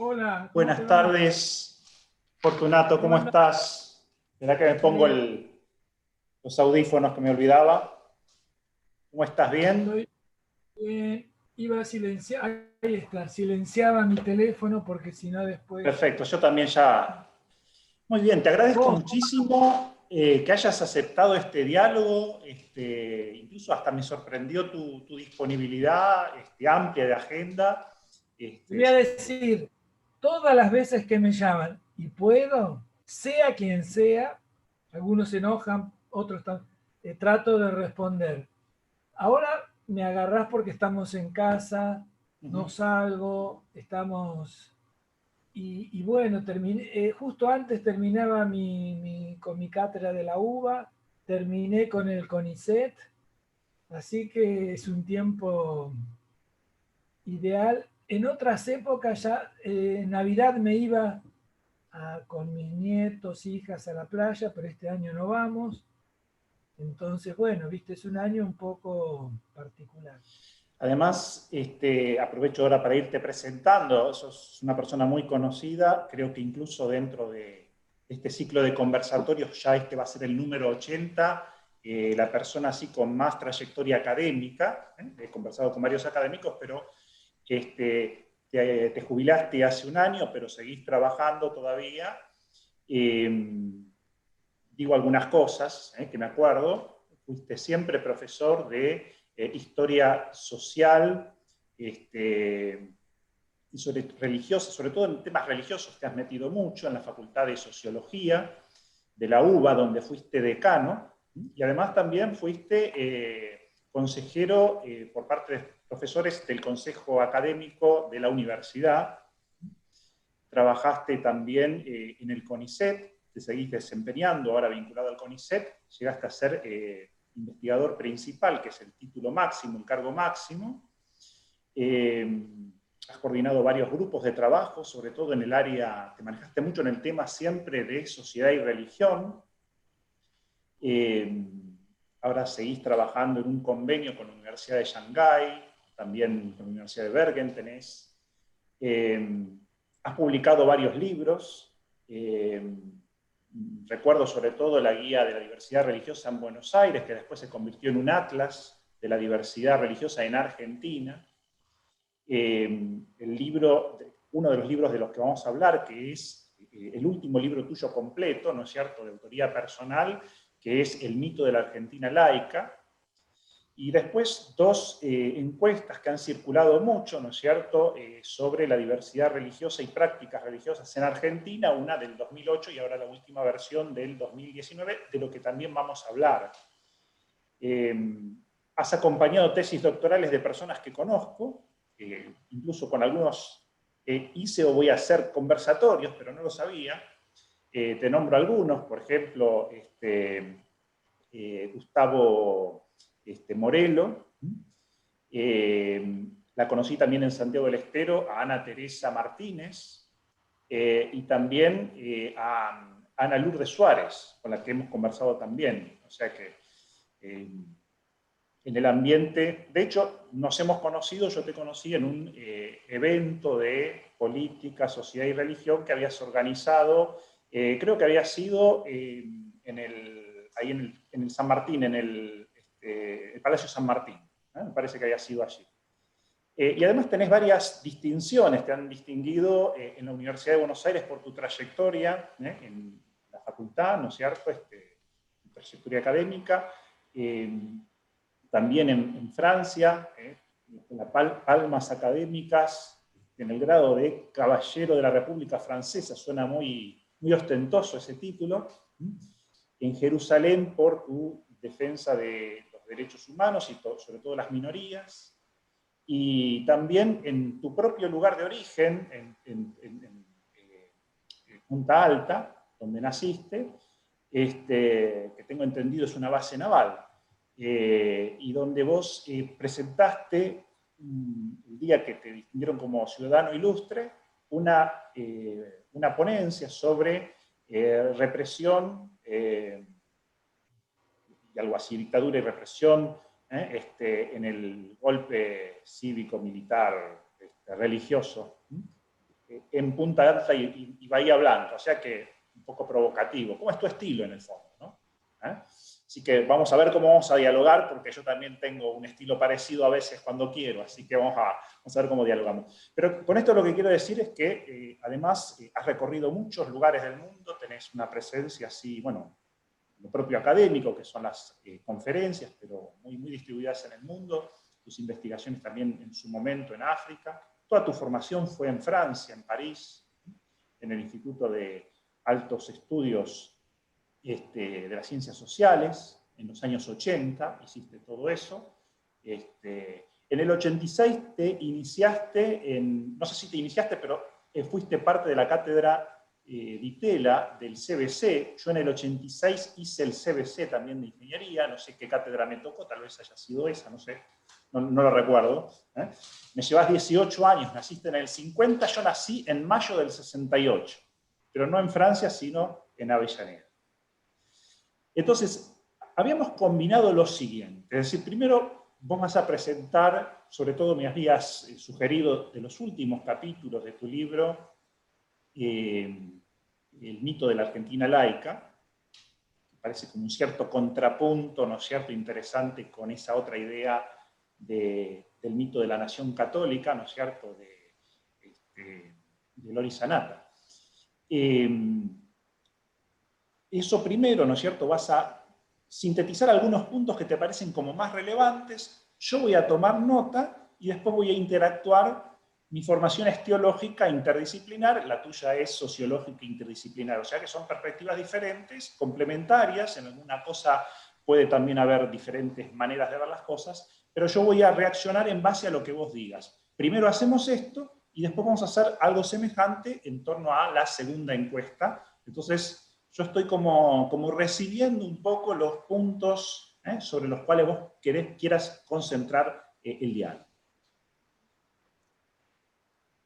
Hola, ¿cómo te Buenas va? tardes, Fortunato, ¿Cómo ¿cómo andas? estás? Será que me pongo Bien, los audífonos que me olvidaba. ¿Cómo estás? ¿Bien? estoy bien. Iba a silenciar, ahí está, silenciaba mi teléfono porque si no después... Perfecto, yo también ya. Muy bien, te agradezco Vos, muchísimo que hayas aceptado este diálogo. Incluso hasta me sorprendió tu disponibilidad amplia de agenda. te voy a Este, decir, todas las veces que me llaman y puedo, sea quien sea, algunos se enojan, otros están, trato de responder. Ahora me agarrás porque estamos en casa, no Ujú. salgo, estamos. Y bueno, justo antes terminaba con mi cátedra de la UBA, terminé con el CONICET, así que es un tiempo ideal. En otras épocas ya, en Navidad me iba con mis nietos, hijas a la playa, pero este año no vamos. Entonces, bueno, viste, es un año un poco particular. Además, aprovecho ahora para irte presentando. Sos una persona muy conocida, creo que incluso dentro de este ciclo de conversatorios, ya este va a ser el número 80, la persona así con más trayectoria académica. He conversado con varios académicos, pero te jubilaste hace un año, pero seguís trabajando todavía. Eh, Digo algunas cosas que me acuerdo. Fuiste siempre profesor de historia social y religiosa, sobre todo en temas religiosos te has metido mucho en la Facultad de Sociología de la UBA, donde fuiste decano, y además también fuiste consejero por parte de profesores del Consejo Académico de la Universidad. Trabajaste también en el CONICET, te seguís desempeñando ahora vinculado al CONICET, llegaste a ser investigador principal, que es el título máximo, el cargo máximo. Eh, Has coordinado varios grupos de trabajo, sobre todo en el área, te manejaste mucho en el tema siempre de sociedad y religión. Eh, Ahora seguís trabajando en un convenio con la Universidad de Shanghái, también con la Universidad de Bergen tenés. Eh, Has publicado varios libros. Eh, Recuerdo sobre todo la guía de la diversidad religiosa en Buenos Aires, que después se convirtió en un atlas de la diversidad religiosa en Argentina. El libro, uno de los libros de los que vamos a hablar, que es el último libro tuyo completo, ¿no es cierto?, de autoría personal, que es El mito de la Argentina laica. Y después dos encuestas que han circulado mucho, ¿no es cierto?, sobre la diversidad religiosa y prácticas religiosas en Argentina, una del 2008 y ahora la última versión del 2019, de lo que también vamos a hablar. Eh, Has acompañado tesis doctorales de personas que conozco, incluso con algunos hice o voy a hacer conversatorios, pero no lo sabía. Te nombro algunos, por ejemplo, Gustavo Morelo. La conocí también en Santiago del Estero, a Ana Teresa Martínez, y también a Ana Lourdes Suárez, con la que hemos conversado también. O sea que en el ambiente, de hecho, nos hemos conocido, yo te conocí en un evento de política, sociedad y religión que habías organizado, creo que había sido ahí en el San Martín, en el Palacio San Martín, me parece que había sido allí. Y además tenés varias distinciones, te han distinguido en la Universidad de Buenos Aires por tu trayectoria en la facultad, ¿no es cierto?, tu trayectoria académica, también en Francia, en las palmas académicas, en el grado de Caballero de la República Francesa, suena muy, muy ostentoso ese título. En Jerusalén por tu defensa de los derechos humanos y sobre todo las minorías, y también en tu propio lugar de origen, Punta Alta, donde naciste, que tengo entendido es una base naval, y donde vos presentaste, el día que te distinguieron como ciudadano ilustre, una ponencia sobre represión, y algo así, dictadura y represión, en el golpe cívico-militar religioso en Punta Alta y Bahía Blanca, o sea que un poco provocativo. ¿Cómo es tu estilo en el fondo, ¿no? Así que vamos a ver cómo vamos a dialogar, porque yo también tengo un estilo parecido a veces cuando quiero, así que vamos a ver cómo dialogamos. Pero con esto lo que quiero decir es que además has recorrido muchos lugares del mundo, tenés una presencia así, bueno, lo propio académico, que son las conferencias, pero muy, muy distribuidas en el mundo, tus investigaciones también en su momento en África, toda tu formación fue en Francia, en París, en el Instituto de Altos Estudios de las Ciencias Sociales, en los años 80, hiciste todo eso. En el 86 te iniciaste, no sé si te iniciaste, pero fuiste parte de la cátedra Di Tella del CBC. Yo en el 86 hice el CBC también de Ingeniería, no sé qué cátedra me tocó, tal vez haya sido esa, no sé, no lo recuerdo. Me llevas 18 años, naciste en el 50, yo nací en mayo del 68, pero no en Francia, sino en Avellaneda. Entonces, habíamos combinado lo siguiente, es decir, primero vos vas a presentar, sobre todo me habías sugerido de los últimos capítulos de tu libro, El mito de la Argentina laica, que parece como un cierto contrapunto, ¿no es cierto?, interesante con esa otra idea del mito de la nación católica, ¿no es cierto?, de Loris Sanata. Eso primero, ¿no es cierto?, vas a sintetizar algunos puntos que te parecen como más relevantes, yo voy a tomar nota y después voy a interactuar. Mi formación es teológica interdisciplinar, la tuya es sociológica interdisciplinar, o sea que son perspectivas diferentes, complementarias, en alguna cosa puede también haber diferentes maneras de ver las cosas, pero yo voy a reaccionar en base a lo que vos digas. Primero hacemos esto y después vamos a hacer algo semejante en torno a la segunda encuesta. Entonces, yo estoy como recibiendo un poco los puntos sobre los cuales vos quieras concentrar el diálogo.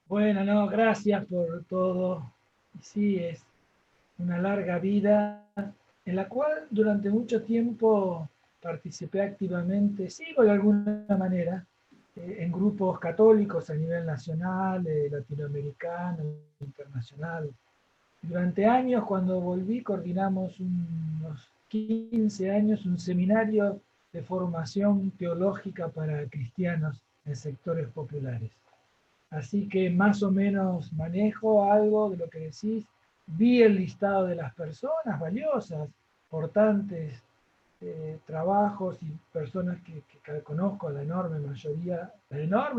Bueno, no, gracias por todo. Sí, es una larga vida en la cual durante mucho tiempo participé activamente, sigo de alguna manera, en grupos católicos a nivel nacional, latinoamericano, internacional. Durante años, cuando volví, coordinamos unos 15 años un seminario de formación teológica para cristianos en sectores populares. Así que más o menos manejo algo de lo que decís. Vi el listado de las personas valiosas, importantes, trabajos y personas que conozco, la enorme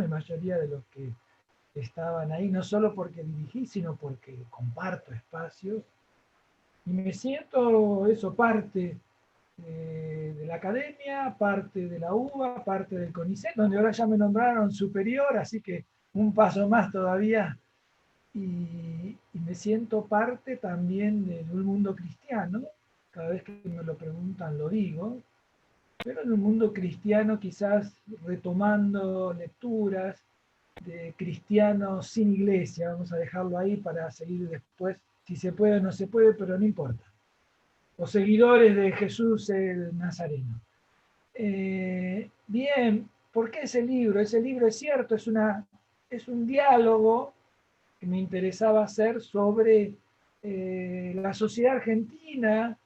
mayoría de los que estaban ahí, no solo porque dirigí, sino porque comparto espacios. Y me siento eso, parte de la academia, parte de la UBA, parte del CONICET, donde ahora ya me nombraron superior, así que un paso más todavía. Y me siento parte también de un mundo cristiano. Cada vez que me lo preguntan lo digo, pero en un mundo cristiano quizás retomando lecturas de cristianos sin iglesia, vamos a dejarlo ahí para seguir después, si se puede o no se puede, pero no importa. Los seguidores de Jesús el Nazareno. Bien, ¿por qué ese libro? Ese libro es cierto, es un diálogo que me interesaba hacer sobre la sociedad argentina,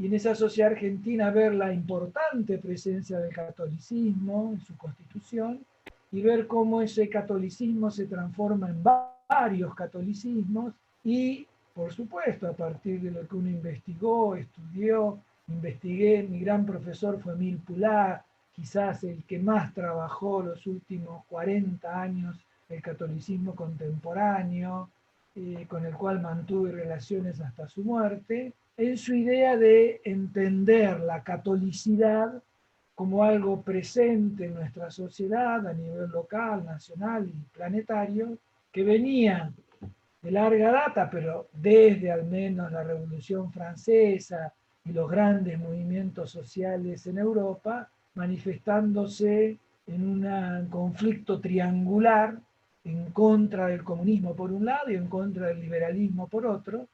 y en esa sociedad argentina ver la importante presencia del catolicismo en su constitución, y ver cómo ese catolicismo se transforma en varios catolicismos, y por supuesto a partir de lo que uno investigó, estudió, investigué. Mi gran profesor fue Emile Poulain, quizás el que más trabajó los últimos 40 años el catolicismo contemporáneo, con el cual mantuve relaciones hasta su muerte, en su idea de entender la catolicidad como algo presente en nuestra sociedad a nivel local, nacional y planetario, que venía de larga data, pero desde al menos la Revolución Francesa y los grandes movimientos sociales en Europa, manifestándose en un conflicto triangular en contra del comunismo por un lado y en contra del liberalismo por otro,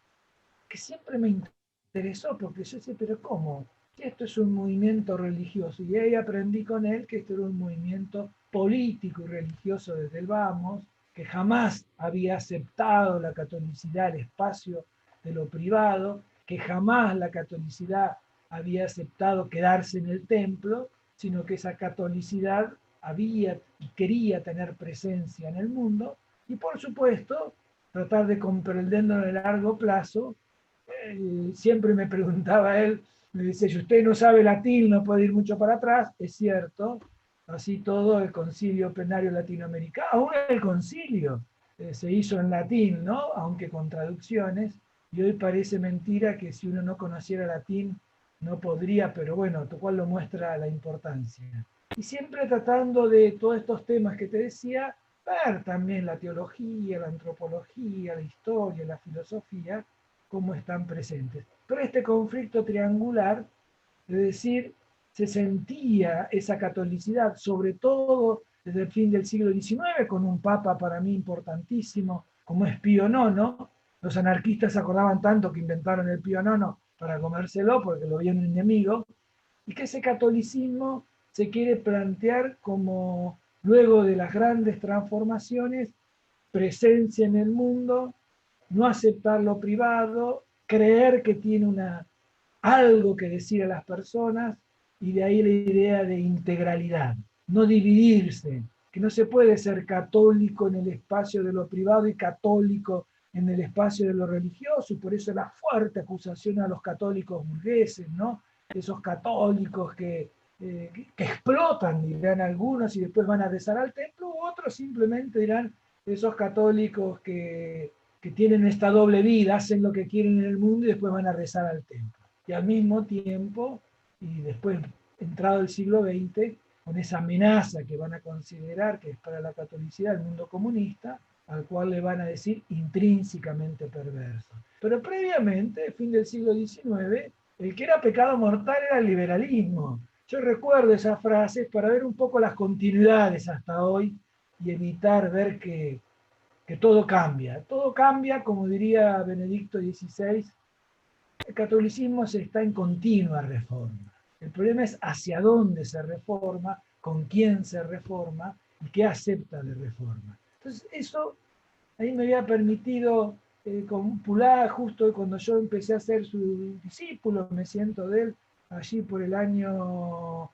que siempre me interesó, porque yo decía, pero ¿cómo? Esto es un movimiento religioso, y ahí aprendí con él que esto era un movimiento político y religioso desde el vamos, que jamás había aceptado la catolicidad el espacio de lo privado, que jamás la catolicidad había aceptado quedarse en el templo, sino que esa catolicidad había y quería tener presencia en el mundo, y por supuesto tratar de comprenderlo en el largo plazo. Siempre me preguntaba él, me dice, si usted no sabe latín no puede ir mucho para atrás. Es cierto, así todo el concilio plenario latinoamericano, aún el concilio se hizo en latín, ¿no? Aunque con traducciones, y hoy parece mentira que si uno no conociera latín no podría, pero bueno, lo cual lo muestra la importancia. Y siempre tratando de todos estos temas que te decía, ver también la teología, la antropología, la historia, la filosofía, cómo están presentes. Pero este conflicto triangular, es decir, se sentía esa catolicidad, sobre todo desde el fin del siglo XIX, con un papa para mí importantísimo, como es Pío IX. Los anarquistas se acordaban tanto que inventaron el Pío IX para comérselo, porque lo veían un enemigo, y que ese catolicismo se quiere plantear como, luego de las grandes transformaciones, presencia en el mundo, no aceptar lo privado, creer que tiene algo que decir a las personas, y de ahí la idea de integralidad, no dividirse, que no se puede ser católico en el espacio de lo privado y católico en el espacio de lo religioso, y por eso la fuerte acusación a los católicos burgueses, ¿no? Esos católicos que explotan, dirán algunos, y después van a rezar al templo, u otros simplemente dirán esos católicos que tienen esta doble vida, hacen lo que quieren en el mundo y después van a rezar al templo. Y al mismo tiempo, y después, entrado el siglo XX, con esa amenaza que van a considerar que es para la catolicidad el mundo comunista, al cual le van a decir intrínsecamente perverso. Pero previamente, fin del siglo XIX, el que era pecado mortal era el liberalismo. Yo recuerdo esas frases para ver un poco las continuidades hasta hoy y evitar ver que todo cambia. Todo cambia, como diría Benedicto XVI, el catolicismo está en continua reforma. El problema es hacia dónde se reforma, con quién se reforma y qué acepta de reforma. Entonces, eso ahí me había permitido compular justo cuando yo empecé a ser su discípulo, me siento de él, allí por el año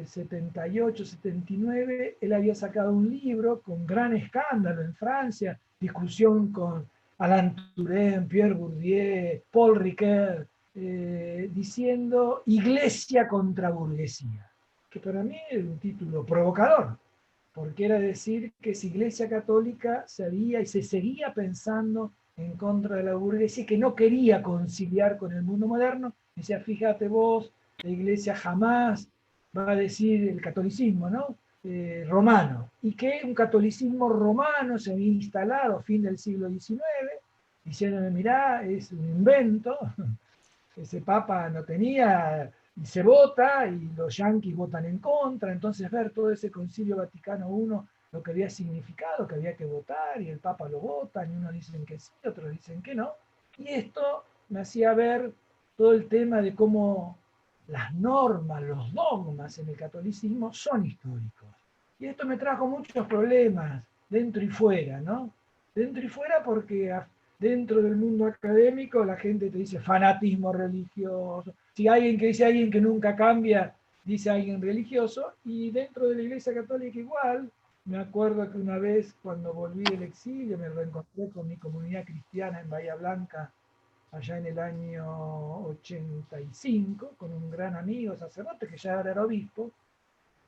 78, 79, él había sacado un libro con gran escándalo en Francia, discusión con Alain Touraine, Pierre Bourdieu, Paul Ricoeur, diciendo Iglesia contra burguesía, que para mí era un título provocador, porque era decir que esa Iglesia católica sabía y se seguía pensando en contra de la burguesía, que no quería conciliar con el mundo moderno. Decía, fíjate vos, la Iglesia jamás va a decir el catolicismo, ¿no? Romano, y que un catolicismo romano se había instalado a fin del siglo XIX, diciéndome, mirá, es un invento, ese papa no tenía, y se vota, y los yanquis votan en contra, entonces ver todo ese concilio Vaticano I, lo que había significado, que había que votar, y el papa lo vota, y unos dicen que sí, otros dicen que no, y esto me hacía ver todo el tema de cómo las normas, los dogmas en el catolicismo son históricos. Y esto me trajo muchos problemas, dentro y fuera, ¿no? Dentro y fuera porque dentro del mundo académico la gente te dice fanatismo religioso. Si alguien que dice alguien que nunca cambia, dice alguien religioso. Y dentro de la Iglesia Católica igual. Me acuerdo que una vez cuando volví del exilio me reencontré con mi comunidad cristiana en Bahía Blanca, allá en el año 85, con un gran amigo sacerdote que ya era obispo.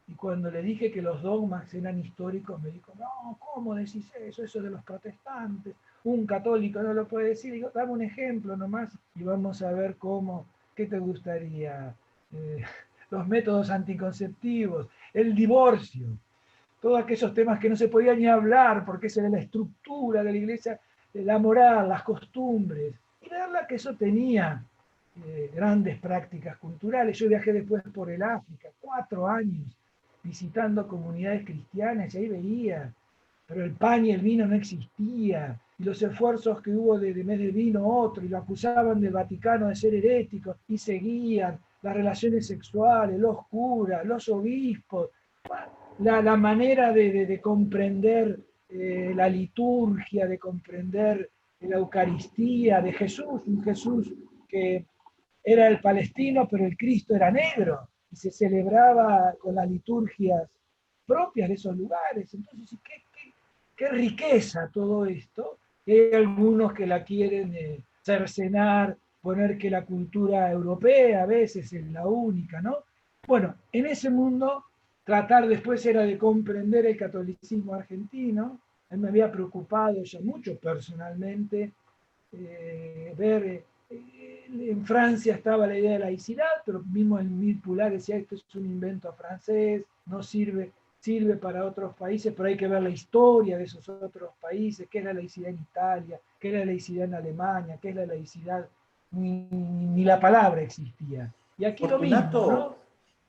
Y cuando le dije que los dogmas eran históricos, me dijo, no, ¿cómo decís eso? Eso de los protestantes. Un católico no lo puede decir. Digo, dame un ejemplo nomás y vamos a ver cómo, qué te gustaría. Eh, los métodos anticonceptivos, el divorcio, todos aquellos temas que no se podía ni hablar porque esa era la estructura de la iglesia, la moral, las costumbres. Y verla que eso tenía grandes prácticas culturales. Yo viajé después por el África, 4 años, visitando comunidades cristianas, y ahí veía, pero el pan y el vino no existía, y los esfuerzos que hubo de mes del vino otro, y lo acusaban del Vaticano de ser herético, y seguían las relaciones sexuales, los curas, los obispos, la manera de comprender la liturgia, de comprender la Eucaristía de Jesús, un Jesús que era el palestino, pero el Cristo era negro, y se celebraba con las liturgias propias de esos lugares. Entonces, qué riqueza todo esto. Y hay algunos que la quieren cercenar, poner que la cultura europea a veces es la única, ¿no? Bueno, en ese mundo tratar después era de comprender el catolicismo argentino. A mí me había preocupado ya mucho personalmente ver, en Francia estaba la idea de laicidad, pero mismo en Mil Pular decía esto es un invento francés, no sirve, sirve para otros países, pero hay que ver la historia de esos otros países, qué es la laicidad en Italia, qué es la laicidad en Alemania, qué es la laicidad, ni la palabra existía. Y aquí lo mismo, ¿no? Fortunato,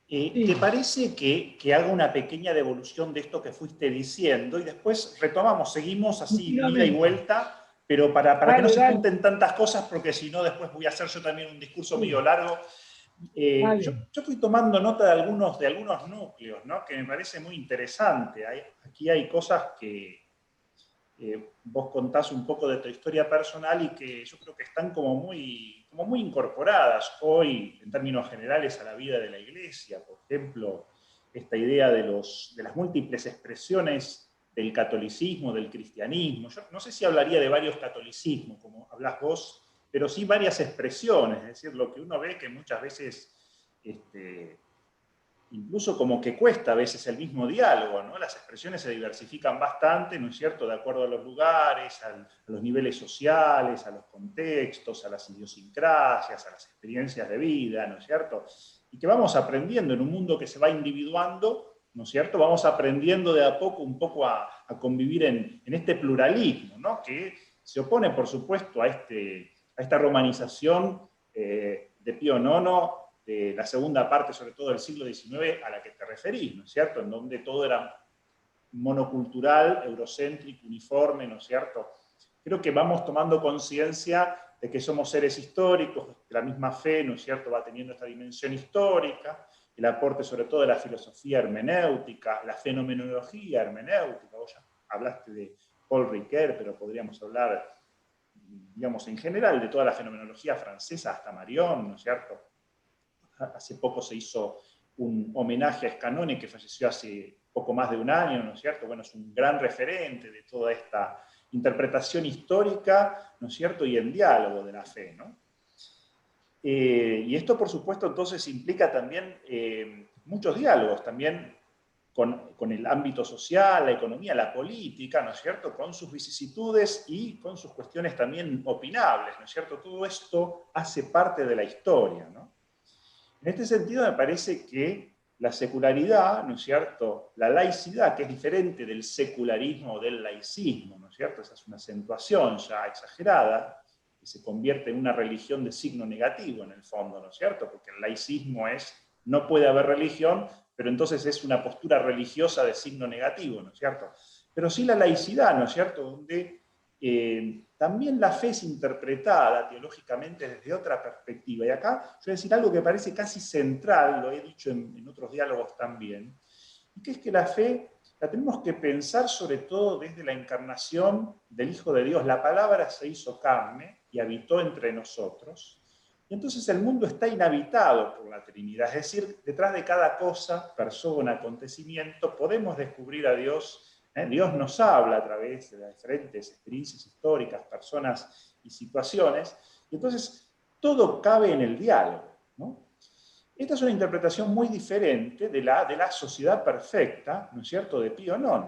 ¿te Sí, parece que haga una pequeña devolución de esto que fuiste diciendo y después retomamos, seguimos así, ida y efectivamente. vuelta, pero para que no Dale, se dale. junten tantas cosas, porque si no después voy a hacer yo también un discurso Sí, medio largo. dale. Yo fui tomando nota de algunos núcleos, ¿no? Que me parece muy interesante. Aquí hay cosas que vos contás un poco de tu historia personal y que yo creo que están como muy incorporadas hoy, en términos generales, a la vida de la Iglesia. Por ejemplo, esta idea de las múltiples expresiones del catolicismo, del cristianismo. Yo no sé si hablaría de varios catolicismos, como hablas vos, pero sí varias expresiones, es decir, lo que uno ve que muchas veces incluso como que cuesta a veces el mismo diálogo, ¿no? Las expresiones se diversifican bastante, ¿no es cierto?, de acuerdo a los lugares, a los niveles sociales, a los contextos, a las idiosincrasias, a las experiencias de vida, ¿no es cierto? Y que vamos aprendiendo en un mundo que se va individuando, ¿no es cierto? Vamos aprendiendo de a poco un poco a convivir en este pluralismo, ¿no? Que se opone, por supuesto, a esta romanización de Pío IX, de la segunda parte, sobre todo del siglo XIX, a la que te referís, ¿no es cierto? En donde todo era monocultural, eurocéntrico, uniforme, ¿no es cierto? Creo que vamos tomando conciencia de que somos seres históricos, que la misma fe, ¿no es cierto?, va teniendo esta dimensión histórica, el aporte sobre todo de la filosofía hermenéutica, la fenomenología hermenéutica. Vos ya hablaste de Paul Ricoeur, pero podríamos hablar, digamos, en general de toda la fenomenología francesa hasta Marion, ¿no es cierto? Hace poco se hizo un homenaje a Scanone, que falleció hace poco más de un año, ¿no es cierto? Bueno, es un gran referente de toda esta interpretación histórica, ¿no es cierto? Y el diálogo de la fe, ¿no? Y esto, por supuesto, entonces implica también muchos diálogos, también con el ámbito social, la economía, la política, ¿no es cierto?, con sus vicisitudes y con sus cuestiones también opinables, ¿no es cierto? Todo esto hace parte de la historia, ¿no? En este sentido, me parece que la secularidad, ¿no es cierto?, la laicidad, que es diferente del secularismo o del laicismo, ¿no es cierto?, esa es una acentuación ya exagerada, que se convierte en una religión de signo negativo en el fondo, ¿no es cierto?, porque el laicismo es, no puede haber religión, pero entonces es una postura religiosa de signo negativo, ¿no es cierto? Pero sí la laicidad, ¿no es cierto?, donde también la fe es interpretada teológicamente desde otra perspectiva. Y acá yo voy a decir algo que parece casi central, lo he dicho en otros diálogos también, y que es que la fe la tenemos que pensar sobre todo desde la encarnación del Hijo de Dios. La palabra se hizo carne y habitó entre nosotros. Y entonces el mundo está inhabitado por la Trinidad, es decir, detrás de cada cosa, persona, acontecimiento, podemos descubrir a Dios. Dios nos habla a través de las diferentes experiencias históricas, personas y situaciones, y entonces todo cabe en el diálogo, ¿no? Esta es una interpretación muy diferente de la sociedad perfecta, ¿no es cierto?, de Pío IX,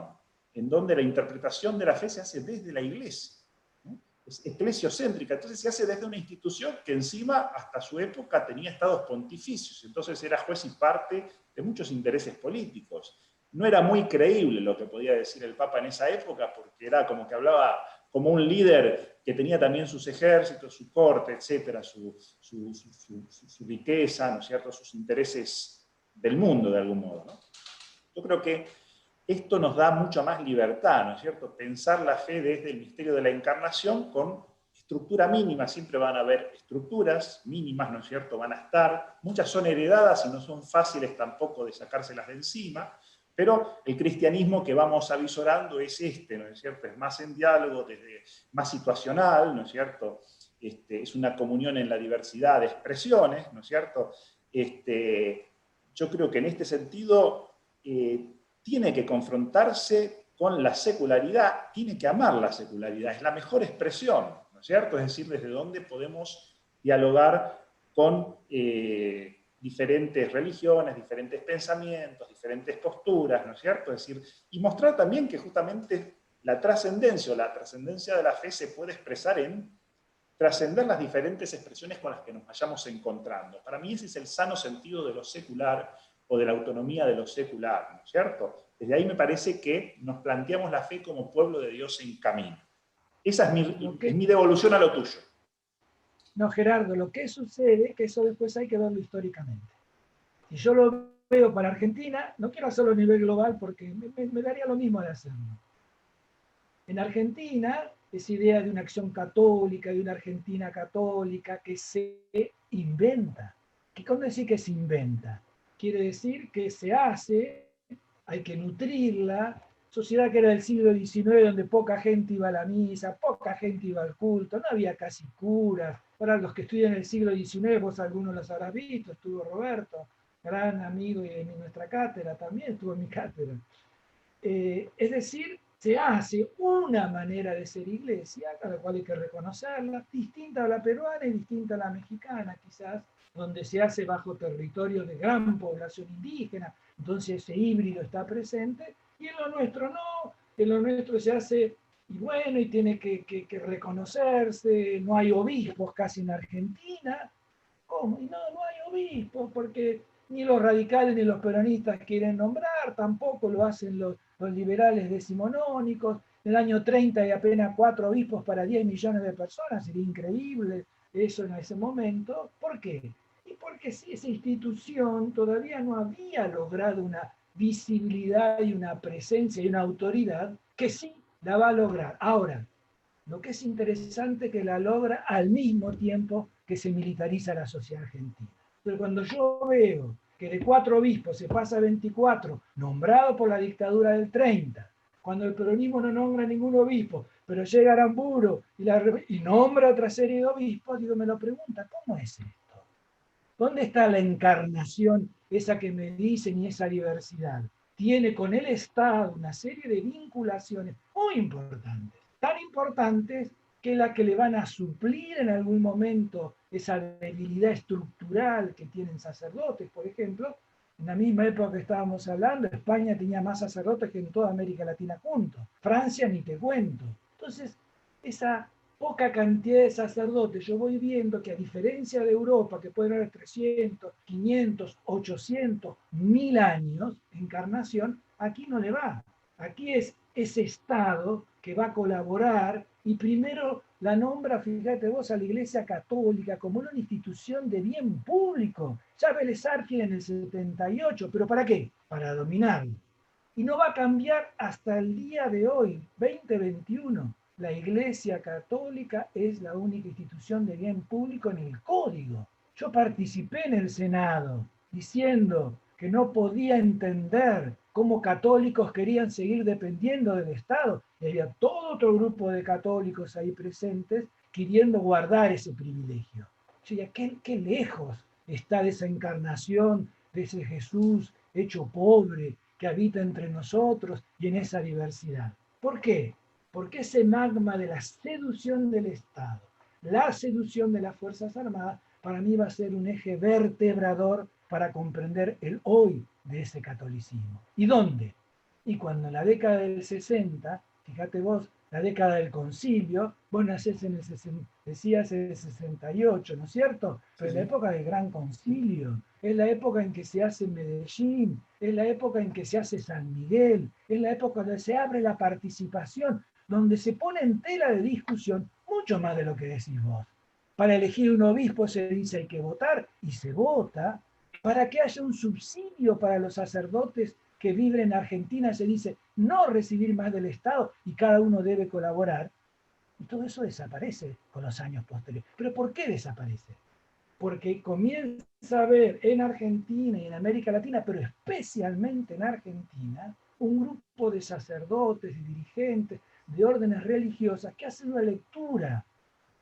en donde la interpretación de la fe se hace desde la Iglesia, ¿no? Es eclesiocéntrica, entonces se hace desde una institución que encima hasta su época tenía estados pontificios, entonces era juez y parte de muchos intereses políticos. No era muy creíble lo que podía decir el Papa en esa época, porque era como que hablaba como un líder que tenía también sus ejércitos, su corte, etcétera, su riqueza, ¿no es cierto?, sus intereses del mundo, de algún modo, ¿no? Yo creo que esto nos da mucha más libertad, ¿no es cierto?, pensar la fe desde el misterio de la encarnación con estructura mínima, siempre van a haber estructuras mínimas, ¿no es cierto?, van a estar, muchas son heredadas y no son fáciles tampoco de sacárselas de encima, Pero el cristianismo que vamos avisorando es este, ¿no es cierto? Es más en diálogo, más situacional, ¿no es cierto? Es una comunión en la diversidad de expresiones, ¿no es cierto? Yo creo que en este sentido tiene que confrontarse con la secularidad, tiene que amar la secularidad, es la mejor expresión, ¿no es cierto? Es decir, desde dónde podemos dialogar con diferentes religiones, diferentes pensamientos, diferentes posturas, ¿no es cierto? Es decir, y mostrar también que justamente la trascendencia o la trascendencia de la fe se puede expresar en trascender las diferentes expresiones con las que nos vayamos encontrando. Para mí ese es el sano sentido de lo secular o de la autonomía de lo secular, ¿no es cierto? Desde ahí me parece que nos planteamos la fe como pueblo de Dios en camino. Esa es mi devolución a lo tuyo. No, Gerardo, lo que sucede, que eso después hay que verlo históricamente. Si yo lo veo para Argentina, no quiero hacerlo a nivel global porque me daría lo mismo de hacerlo. En Argentina, esa idea de una acción católica, de una Argentina católica que se inventa. ¿Qué quiere decir que se inventa? Quiere decir que se hace, hay que nutrirla. Sociedad que era del siglo XIX, donde poca gente iba a la misa, poca gente iba al culto, no había casi curas. Para los que estudian el siglo XIX, vos algunos los habrás visto, estuvo Roberto, gran amigo de nuestra cátedra, también estuvo en mi cátedra. Es decir, se hace una manera de ser iglesia, a la cual hay que reconocerla, distinta a la peruana y distinta a la mexicana, quizás, donde se hace bajo territorio de gran población indígena, entonces ese híbrido está presente, y en lo nuestro no, en lo nuestro se hace, y bueno, y tiene que reconocerse, no hay obispos casi en Argentina. ¿Cómo? Y no hay obispos, porque ni los radicales ni los peronistas quieren nombrar, tampoco lo hacen los liberales decimonónicos. En el año 30 hay apenas 4 obispos para 10 millones de personas, sería increíble eso en ese momento. ¿Por qué? Y porque esa institución todavía no había logrado una visibilidad y una presencia y una autoridad que sí la va a lograr. Ahora, lo que es interesante es que la logra al mismo tiempo que se militariza la sociedad argentina. Pero cuando yo veo que de 4 obispos se pasa a 24, nombrado por la dictadura del 30, cuando el peronismo no nombra ningún obispo, pero llega Aramburu y nombra otra serie de obispos, digo, me lo pregunta, ¿cómo es esto? ¿Dónde está la encarnación, esa que me dicen, y esa diversidad? Tiene con el Estado una serie de vinculaciones muy importantes, tan importantes que la que le van a suplir en algún momento esa debilidad estructural que tienen sacerdotes, por ejemplo. En la misma época que estábamos hablando, España tenía más sacerdotes que en toda América Latina juntos. Francia ni te cuento. Entonces, esa poca cantidad de sacerdotes, yo voy viendo que a diferencia de Europa, que pueden haber 300, 500, 800, 1000 años de encarnación, aquí no le va. Aquí es ese Estado que va a colaborar y primero la nombra, fíjate vos, a la Iglesia Católica como una institución de bien público. Ya Vélez Arfiel en el 78, ¿pero para qué? Para dominarlo. Y no va a cambiar hasta el día de hoy, 2021. La Iglesia Católica es la única institución de bien público en el Código. Yo participé en el Senado diciendo que no podía entender cómo católicos querían seguir dependiendo del Estado. Y había todo otro grupo de católicos ahí presentes queriendo guardar ese privilegio. Yo decía, qué lejos está de esa encarnación, de ese Jesús hecho pobre, que habita entre nosotros y en esa diversidad. ¿Por qué? Porque ese magma de la seducción del Estado, la seducción de las Fuerzas Armadas, para mí va a ser un eje vertebrador para comprender el hoy de ese catolicismo. ¿Y dónde? Y cuando en la década del 60, fíjate vos, la década del concilio, vos nacés en el 60, decías en el 68, ¿no es cierto? Pero sí, en la época del Gran Concilio, es la época en que se hace Medellín, es la época en que se hace San Miguel, es la época donde se abre la participación, donde se pone en tela de discusión mucho más de lo que decís vos. Para elegir un obispo se dice hay que votar y se vota. Para que haya un subsidio para los sacerdotes que viven en Argentina se dice no recibir más del Estado y cada uno debe colaborar. Y todo eso desaparece con los años posteriores. ¿Pero por qué desaparece? porque comienza a haber en Argentina y en América Latina, pero especialmente en Argentina, un grupo de sacerdotes y dirigentes de órdenes religiosas que hacen una lectura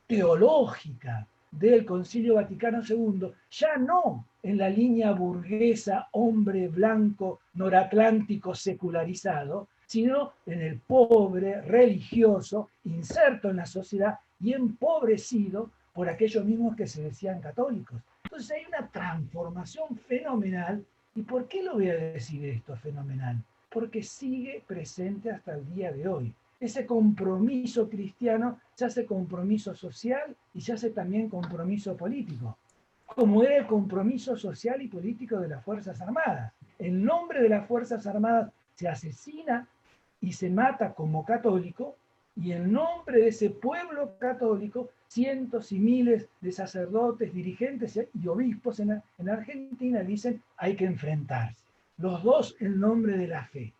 teológica del Concilio Vaticano II, ya no en la línea burguesa, hombre blanco, noratlántico, secularizado, sino en el pobre religioso, inserto en la sociedad y empobrecido por aquellos mismos que se decían católicos. Entonces hay una transformación fenomenal. ¿Y por qué lo voy a decir esto fenomenal? Porque sigue presente hasta el día de hoy. Ese compromiso cristiano se hace compromiso social y se hace también compromiso político, como era el compromiso social y político de las Fuerzas Armadas. En nombre de las Fuerzas Armadas se asesina y se mata como católico, y en nombre de ese pueblo católico, cientos y miles de sacerdotes, dirigentes y obispos en Argentina dicen hay que enfrentarse. Los dos en nombre de la fe,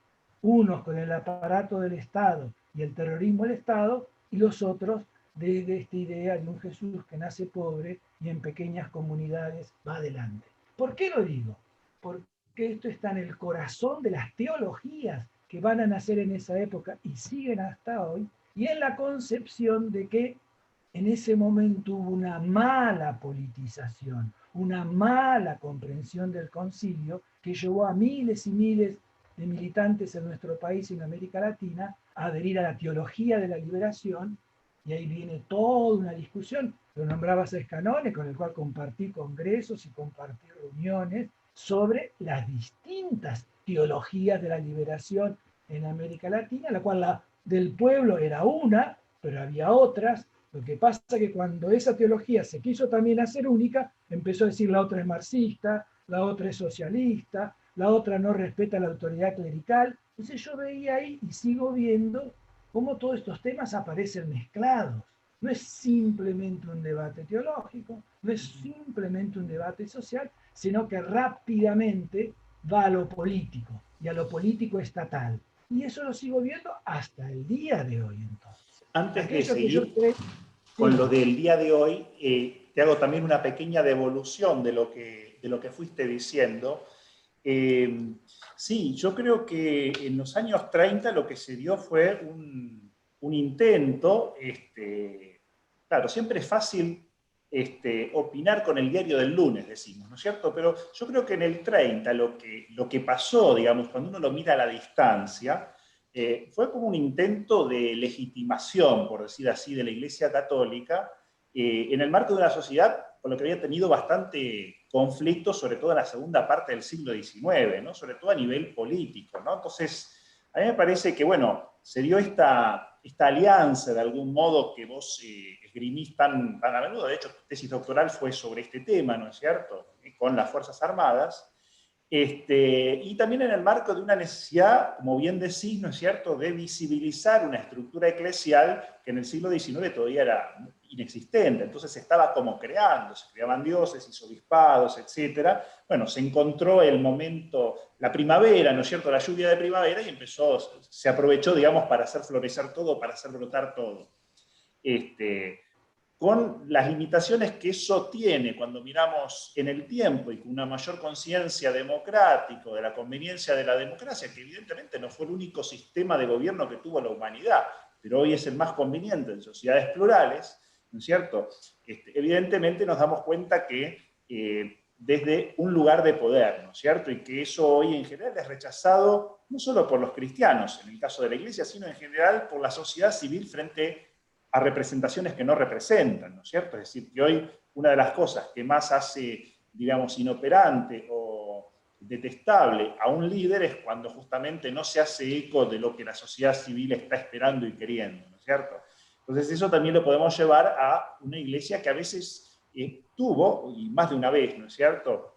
unos con el aparato del Estado y el terrorismo del Estado, y los otros desde esta idea de un Jesús que nace pobre y en pequeñas comunidades va adelante. ¿Por qué lo digo? Porque esto está en el corazón de las teologías que van a nacer en esa época y siguen hasta hoy, y en la concepción de que en ese momento hubo una mala politización, una mala comprensión del concilio que llevó a miles y miles de militantes en nuestro país y en América Latina a adherir a la teología de la liberación, y ahí viene toda una discusión. Lo nombrabas a Escanone, con el cual compartí congresos y compartí reuniones sobre las distintas teologías de la liberación en América Latina, la cual la del pueblo era una, pero había otras. Lo que pasa es que cuando esa teología se quiso también hacer única, empezó a decir la otra es marxista, la otra es socialista, la otra no respeta la autoridad clerical. Entonces yo veía ahí y sigo viendo cómo todos estos temas aparecen mezclados. No es simplemente un debate teológico, no es simplemente un debate social, sino que rápidamente va a lo político y a lo político estatal. Y eso lo sigo viendo hasta el día de hoy, entonces. Antes de Aquello que yo seguir creo, con sí, lo del día de hoy, te hago también una pequeña devolución de lo que fuiste diciendo. Sí, yo creo que en los años 30 lo que se dio fue un intento, claro, siempre es fácil opinar con el diario del lunes, decimos, ¿no es cierto? Pero yo creo que en el 30 lo que pasó, digamos, cuando uno lo mira a la distancia, fue como un intento de legitimación, por decir así, de la Iglesia Católica en el marco de una sociedad con lo que había tenido bastante conflicto, sobre todo en la segunda parte del siglo XIX, ¿no? Sobre todo a nivel político, ¿no? Entonces, a mí me parece que, bueno, se dio esta alianza de algún modo que vos esgrimís tan a menudo. De hecho, tu tesis doctoral fue sobre este tema, ¿no es cierto?, con las Fuerzas Armadas. Y también en el marco de una necesidad, como bien decís, ¿no es cierto?, de visibilizar una estructura eclesial que en el siglo XIX todavía era inexistente. Entonces se estaba como creando, se creaban diócesis, obispados, etc. Bueno, se encontró el momento, la primavera, ¿no es cierto?, la lluvia de primavera, y se aprovechó, digamos, para hacer florecer todo, para hacer brotar todo. Con las limitaciones que eso tiene cuando miramos en el tiempo y con una mayor conciencia democrática, de la conveniencia de la democracia, que evidentemente no fue el único sistema de gobierno que tuvo la humanidad, pero hoy es el más conveniente en sociedades plurales, ¿no es cierto? Evidentemente nos damos cuenta que desde un lugar de poder, ¿no es cierto? Y que eso hoy en general es rechazado no solo por los cristianos, en el caso de la Iglesia, sino en general por la sociedad civil frente a representaciones que no representan, ¿no es cierto? Es decir, que hoy una de las cosas que más hace, digamos, inoperante o detestable a un líder es cuando justamente no se hace eco de lo que la sociedad civil está esperando y queriendo, ¿no es cierto? Entonces eso también lo podemos llevar a una iglesia que a veces tuvo, y más de una vez, ¿no es cierto?,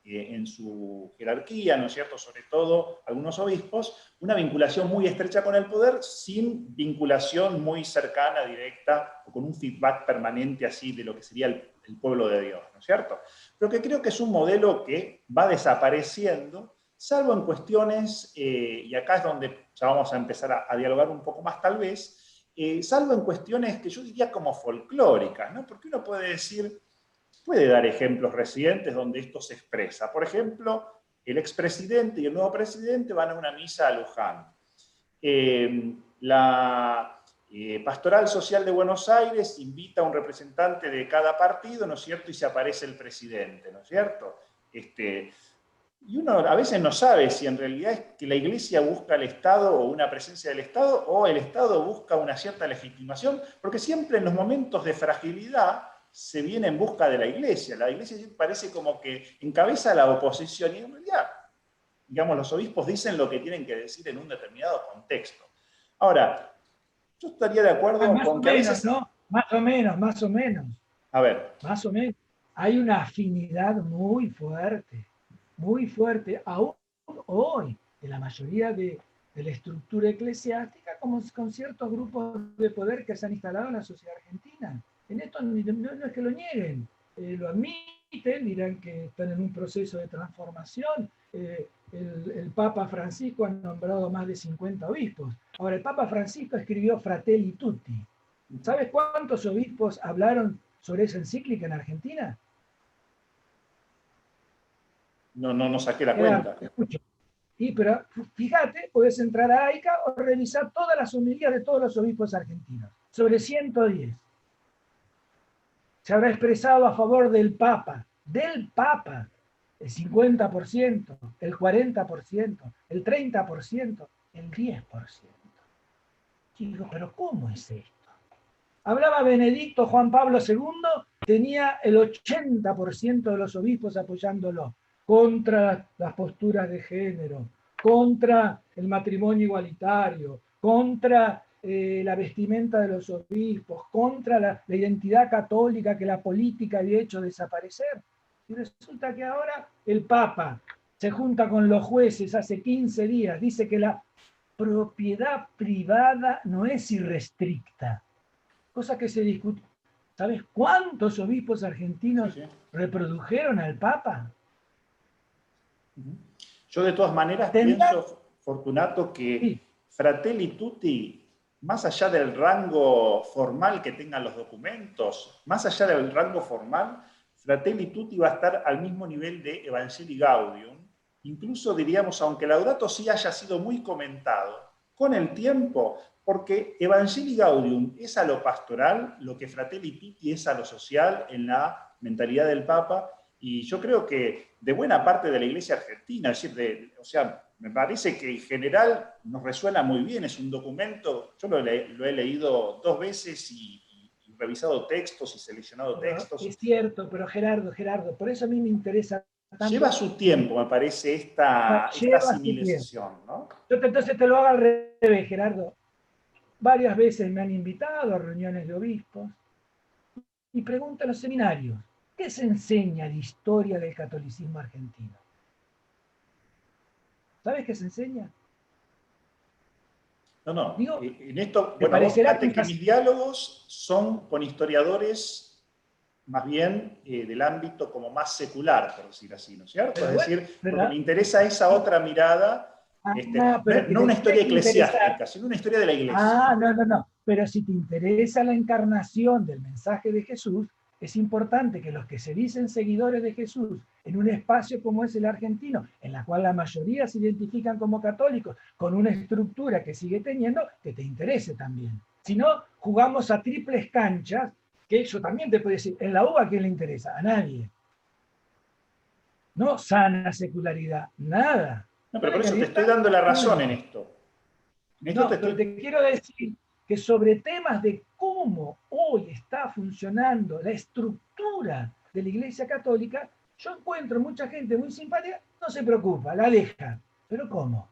en su jerarquía, ¿no es cierto?, sobre todo algunos obispos, una vinculación muy estrecha con el poder, sin vinculación muy cercana, directa, o con un feedback permanente así de lo que sería el pueblo de Dios, ¿no es cierto? Pero que creo que es un modelo que va desapareciendo, salvo en cuestiones, y acá es donde ya vamos a empezar a dialogar un poco más tal vez, salvo en cuestiones que yo diría como folclóricas, ¿no? Porque uno puede decir, puede dar ejemplos recientes donde esto se expresa. Por ejemplo, el expresidente y el nuevo presidente van a una misa a Luján. La Pastoral Social de Buenos Aires invita a un representante de cada partido, ¿no es cierto? Y se aparece el presidente, ¿no es cierto? Y uno a veces no sabe si en realidad es que la Iglesia busca al Estado o una presencia del Estado, o el Estado busca una cierta legitimación, porque siempre en los momentos de fragilidad se viene en busca de la Iglesia. La Iglesia parece como que encabeza la oposición, y en realidad, digamos, los obispos dicen lo que tienen que decir en un determinado contexto. Ahora, yo estaría de acuerdo más con o que a menos, veces... ¿no? Más o menos, más o menos. A ver. Más o menos. Hay una afinidad muy fuerte, aún hoy, en la mayoría de la estructura eclesiástica, como con ciertos grupos de poder que se han instalado en la sociedad argentina. En esto no es que lo nieguen, lo admiten, dirán que están en un proceso de transformación. El Papa Francisco ha nombrado más de 50 obispos. Ahora, el Papa Francisco escribió Fratelli Tutti. ¿Sabes cuántos obispos hablaron sobre esa encíclica en Argentina? No saqué la Era, cuenta. escucho. Pero fíjate, puedes entrar a AICA o revisar todas las homilías de todos los obispos argentinos. Sobre 110. Se habrá expresado a favor del Papa, el 50%, el 40%, el 30%, el 10%. Y digo, ¿pero cómo es esto? Hablaba Benedicto Juan Pablo II, tenía el 80% de los obispos apoyándolo contra las posturas de género, contra el matrimonio igualitario, contra la vestimenta de los obispos, contra la identidad católica que la política había hecho desaparecer. Y resulta que ahora el Papa se junta con los jueces hace 15 días, dice que la propiedad privada no es irrestricta, cosa que se discute. ¿Sabes cuántos obispos argentinos reprodujeron al Papa? Yo de todas maneras pienso, Fortunato, que Fratelli Tutti, más allá del rango formal que tengan los documentos, más allá del rango formal, Fratelli Tutti va a estar al mismo nivel de Evangelii Gaudium. Incluso diríamos, aunque Laudato Si haya sido muy comentado, con el tiempo, porque Evangelii Gaudium es a lo pastoral, lo que Fratelli Tutti es a lo social en la mentalidad del Papa, y yo creo que de buena parte de la Iglesia argentina, es decir, me parece que en general nos resuena muy bien, es un documento, yo lo he leído 2 veces y revisado textos y seleccionado textos. Es cierto, pero Gerardo, por eso a mí me interesa tanto. Lleva su tiempo, me parece, esta asimilación, ¿no? Entonces te lo hago al revés, Gerardo. Varias veces me han invitado a reuniones de obispos y pregunto en los seminarios, ¿qué se enseña de historia del catolicismo argentino? ¿Sabes qué se enseña? No. Digo, en esto, bueno, vos fíjate que mis diálogos son con historiadores más bien del ámbito como más secular, por decir así, ¿no es cierto? Pero es decir, porque me interesa esa otra mirada, no una historia eclesiástica, sino una historia de la Iglesia. No. Pero si te interesa la encarnación del mensaje de Jesús, es importante que los que se dicen seguidores de Jesús en un espacio como es el argentino, en la cual la mayoría se identifican como católicos, con una estructura que sigue teniendo, que te interese también. Si no, jugamos a triples canchas, que eso también te puede decir, en la UBA ¿a quién le interesa? A nadie. No sana secularidad, nada. No, pero por eso te estoy dando la razón en esto. Pero te quiero decir que sobre temas de cómo hoy está funcionando la estructura de la Iglesia Católica, yo encuentro mucha gente muy simpática, no se preocupa, la deja. ¿Pero cómo?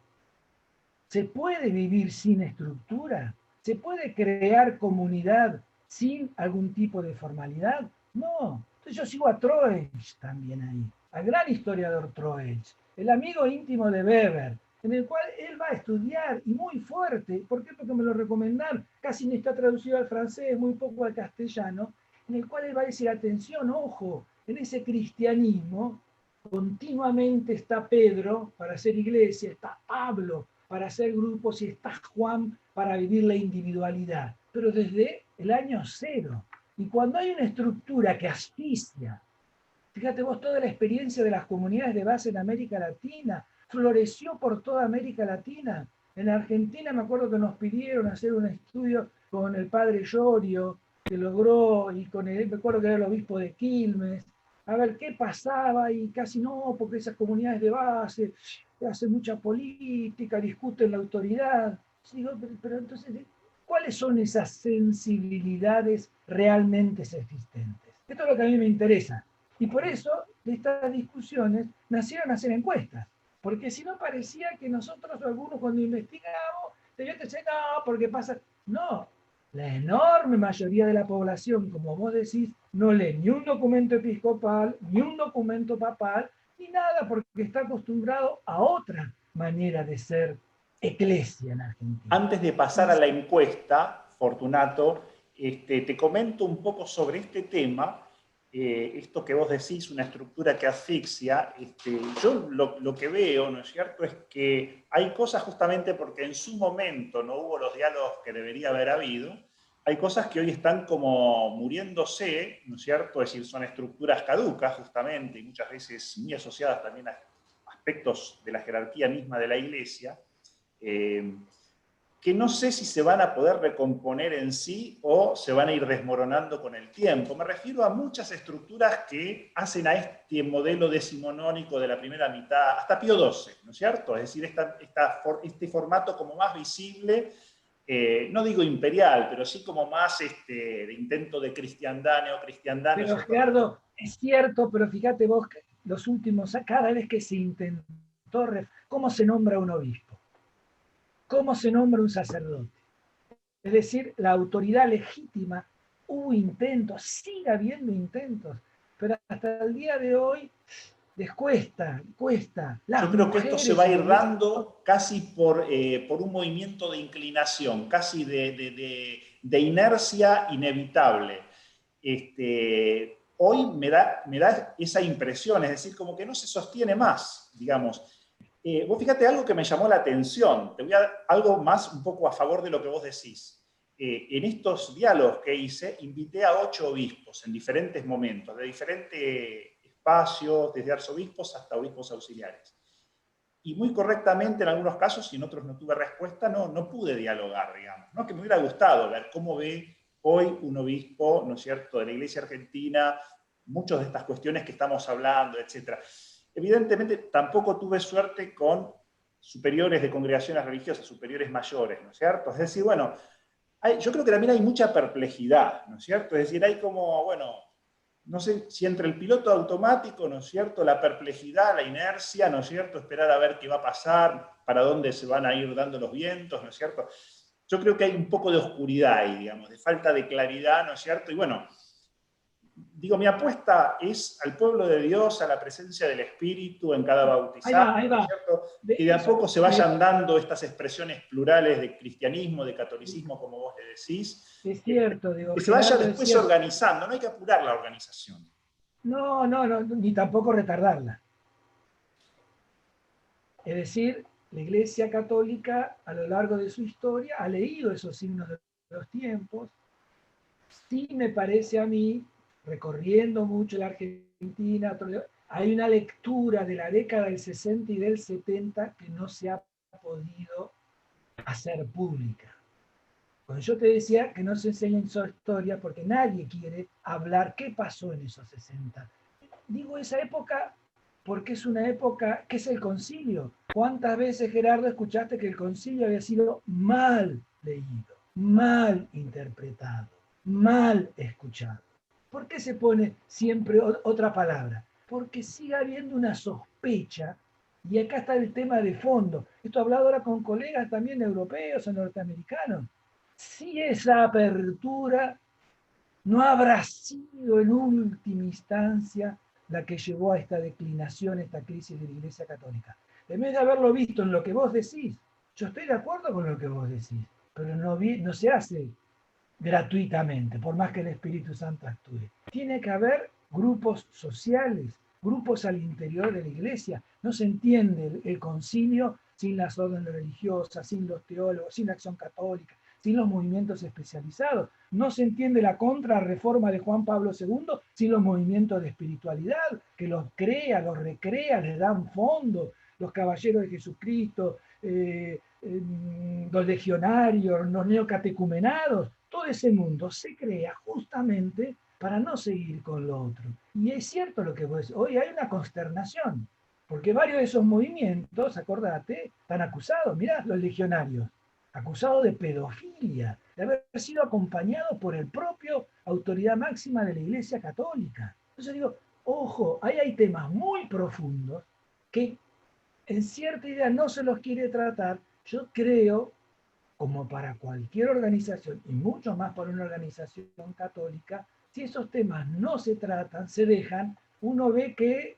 ¿Se puede vivir sin estructura? ¿Se puede crear comunidad sin algún tipo de formalidad? No. Entonces yo sigo a Troeltsch también ahí, al gran historiador Troeltsch, el amigo íntimo de Weber, en el cual él va a estudiar, y muy fuerte. ¿Por qué? Porque me lo recomendaron. Casi ni está traducido al francés, muy poco al castellano, en el cual él va a decir, atención, ojo, en ese cristianismo continuamente está Pedro para hacer iglesia, está Pablo para hacer grupos y está Juan para vivir la individualidad, pero desde el año 0. Y cuando hay una estructura que asfixia Fíjate vos, toda la experiencia de las comunidades de base en América Latina, floreció por toda América Latina. En Argentina me acuerdo que nos pidieron hacer un estudio con el padre Llorio, que logró, y con él, me acuerdo que era el obispo de Quilmes, a ver qué pasaba, y casi no, porque esas comunidades de base hacen mucha política, discuten la autoridad. Digo, pero entonces, ¿cuáles son esas sensibilidades realmente existentes? Esto es lo que a mí me interesa. Y por eso, de estas discusiones, nacieron hacer encuestas. Porque si no parecía que nosotros, algunos, cuando investigamos, yo te decía, no, porque pasa. No, la enorme mayoría de la población, como vos decís, no lee ni un documento episcopal, ni un documento papal, ni nada, porque está acostumbrado a otra manera de ser eclesia en Argentina. Antes de pasar a la encuesta, Fortunato, te comento un poco sobre este tema. Esto que vos decís, una estructura que asfixia, yo lo que veo, ¿no es cierto?, es que hay cosas justamente porque en su momento no hubo los diálogos que debería haber habido, hay cosas que hoy están como muriéndose, ¿no es cierto?, es decir, son estructuras caducas justamente y muchas veces muy asociadas también a aspectos de la jerarquía misma de la Iglesia, que no sé si se van a poder recomponer en sí o se van a ir desmoronando con el tiempo. Me refiero a muchas estructuras que hacen a este modelo decimonónico de la primera mitad, hasta Pío XII, ¿no es cierto? Es decir, este formato como más visible, no digo imperial, pero sí como más de intento de cristiandad, neocristiandad. Pero Gerardo, es cierto, pero fíjate vos, que los últimos, cada vez que se intentó, ¿cómo se nombra un obispo? ¿Cómo se nombra un sacerdote? Es decir, la autoridad legítima, hubo intentos, sigue habiendo intentos, pero hasta el día de hoy les cuesta. Yo creo que esto se va a ir dando casi por un movimiento de inclinación, casi de inercia inevitable. Hoy me da esa impresión, es decir, como que no se sostiene más, digamos. Vos fíjate algo que me llamó la atención, te voy a dar algo más un poco a favor de lo que vos decís. En estos diálogos que hice, invité a 8 obispos en diferentes momentos, de diferentes espacios, desde arzobispos hasta obispos auxiliares. Y muy correctamente en algunos casos, y en otros no tuve respuesta, no pude dialogar, digamos. ¿No? Que me hubiera gustado ver cómo ve hoy un obispo, ¿no es cierto?, de la Iglesia argentina, muchas de estas cuestiones que estamos hablando, etc. Evidentemente, tampoco tuve suerte con superiores de congregaciones religiosas, superiores mayores, ¿no es cierto? Es decir, bueno, yo creo que también hay mucha perplejidad, ¿no es cierto? Es decir, hay como, bueno, no sé si entre el piloto automático, ¿no es cierto?, la perplejidad, la inercia, ¿no es cierto?, esperar a ver qué va a pasar, para dónde se van a ir dando los vientos, ¿no es cierto? Yo creo que hay un poco de oscuridad ahí, digamos, de falta de claridad, ¿no es cierto? Y bueno, digo, mi apuesta es al pueblo de Dios, a la presencia del Espíritu en cada bautizado, ahí va. ¿no es cierto? Que de a poco se vayan dando estas expresiones plurales de cristianismo, de catolicismo, como vos le decís. Es cierto, digo. Que se vaya después organizando, no hay que apurar la organización. No, ni tampoco retardarla. Es decir, la Iglesia Católica a lo largo de su historia ha leído esos signos de los tiempos. Sí me parece a mí, recorriendo mucho la Argentina, hay una lectura de la década del 60 y del 70 que no se ha podido hacer pública. Cuando yo te decía que no se enseña en su historia porque nadie quiere hablar qué pasó en esos 60. Digo esa época porque es una época, ¿qué es el concilio? ¿Cuántas veces, Gerardo, escuchaste que el concilio había sido mal leído, mal interpretado, mal escuchado? ¿Por qué se pone siempre otra palabra? Porque sigue habiendo una sospecha, y acá está el tema de fondo. Esto he hablado ahora con colegas también europeos o norteamericanos. Si esa apertura no habrá sido en última instancia la que llevó a esta declinación, esta crisis de la Iglesia Católica. En vez de haberlo visto en lo que vos decís, yo estoy de acuerdo con lo que vos decís, pero no se hace gratuitamente, por más que el Espíritu Santo actúe. Tiene que haber grupos sociales, grupos al interior de la Iglesia. No se entiende el concilio sin las órdenes religiosas, sin los teólogos, sin la acción católica, sin los movimientos especializados. No se entiende la contrarreforma de Juan Pablo II sin los movimientos de espiritualidad, que los crea, los recrea, les dan fondo, los caballeros de Jesucristo, los legionarios, los neocatecumenados. Todo ese mundo se crea justamente para no seguir con lo otro. Y es cierto lo que vos decís, hoy hay una consternación, porque varios de esos movimientos, acordate, están acusados. Mirá, los legionarios, acusados de pedofilia, de haber sido acompañados por el propio autoridad máxima de la Iglesia Católica. Entonces digo, ojo, ahí hay temas muy profundos que en cierta idea no se los quiere tratar. Yo creo, como para cualquier organización, y mucho más para una organización católica, si esos temas no se tratan, se dejan, uno ve que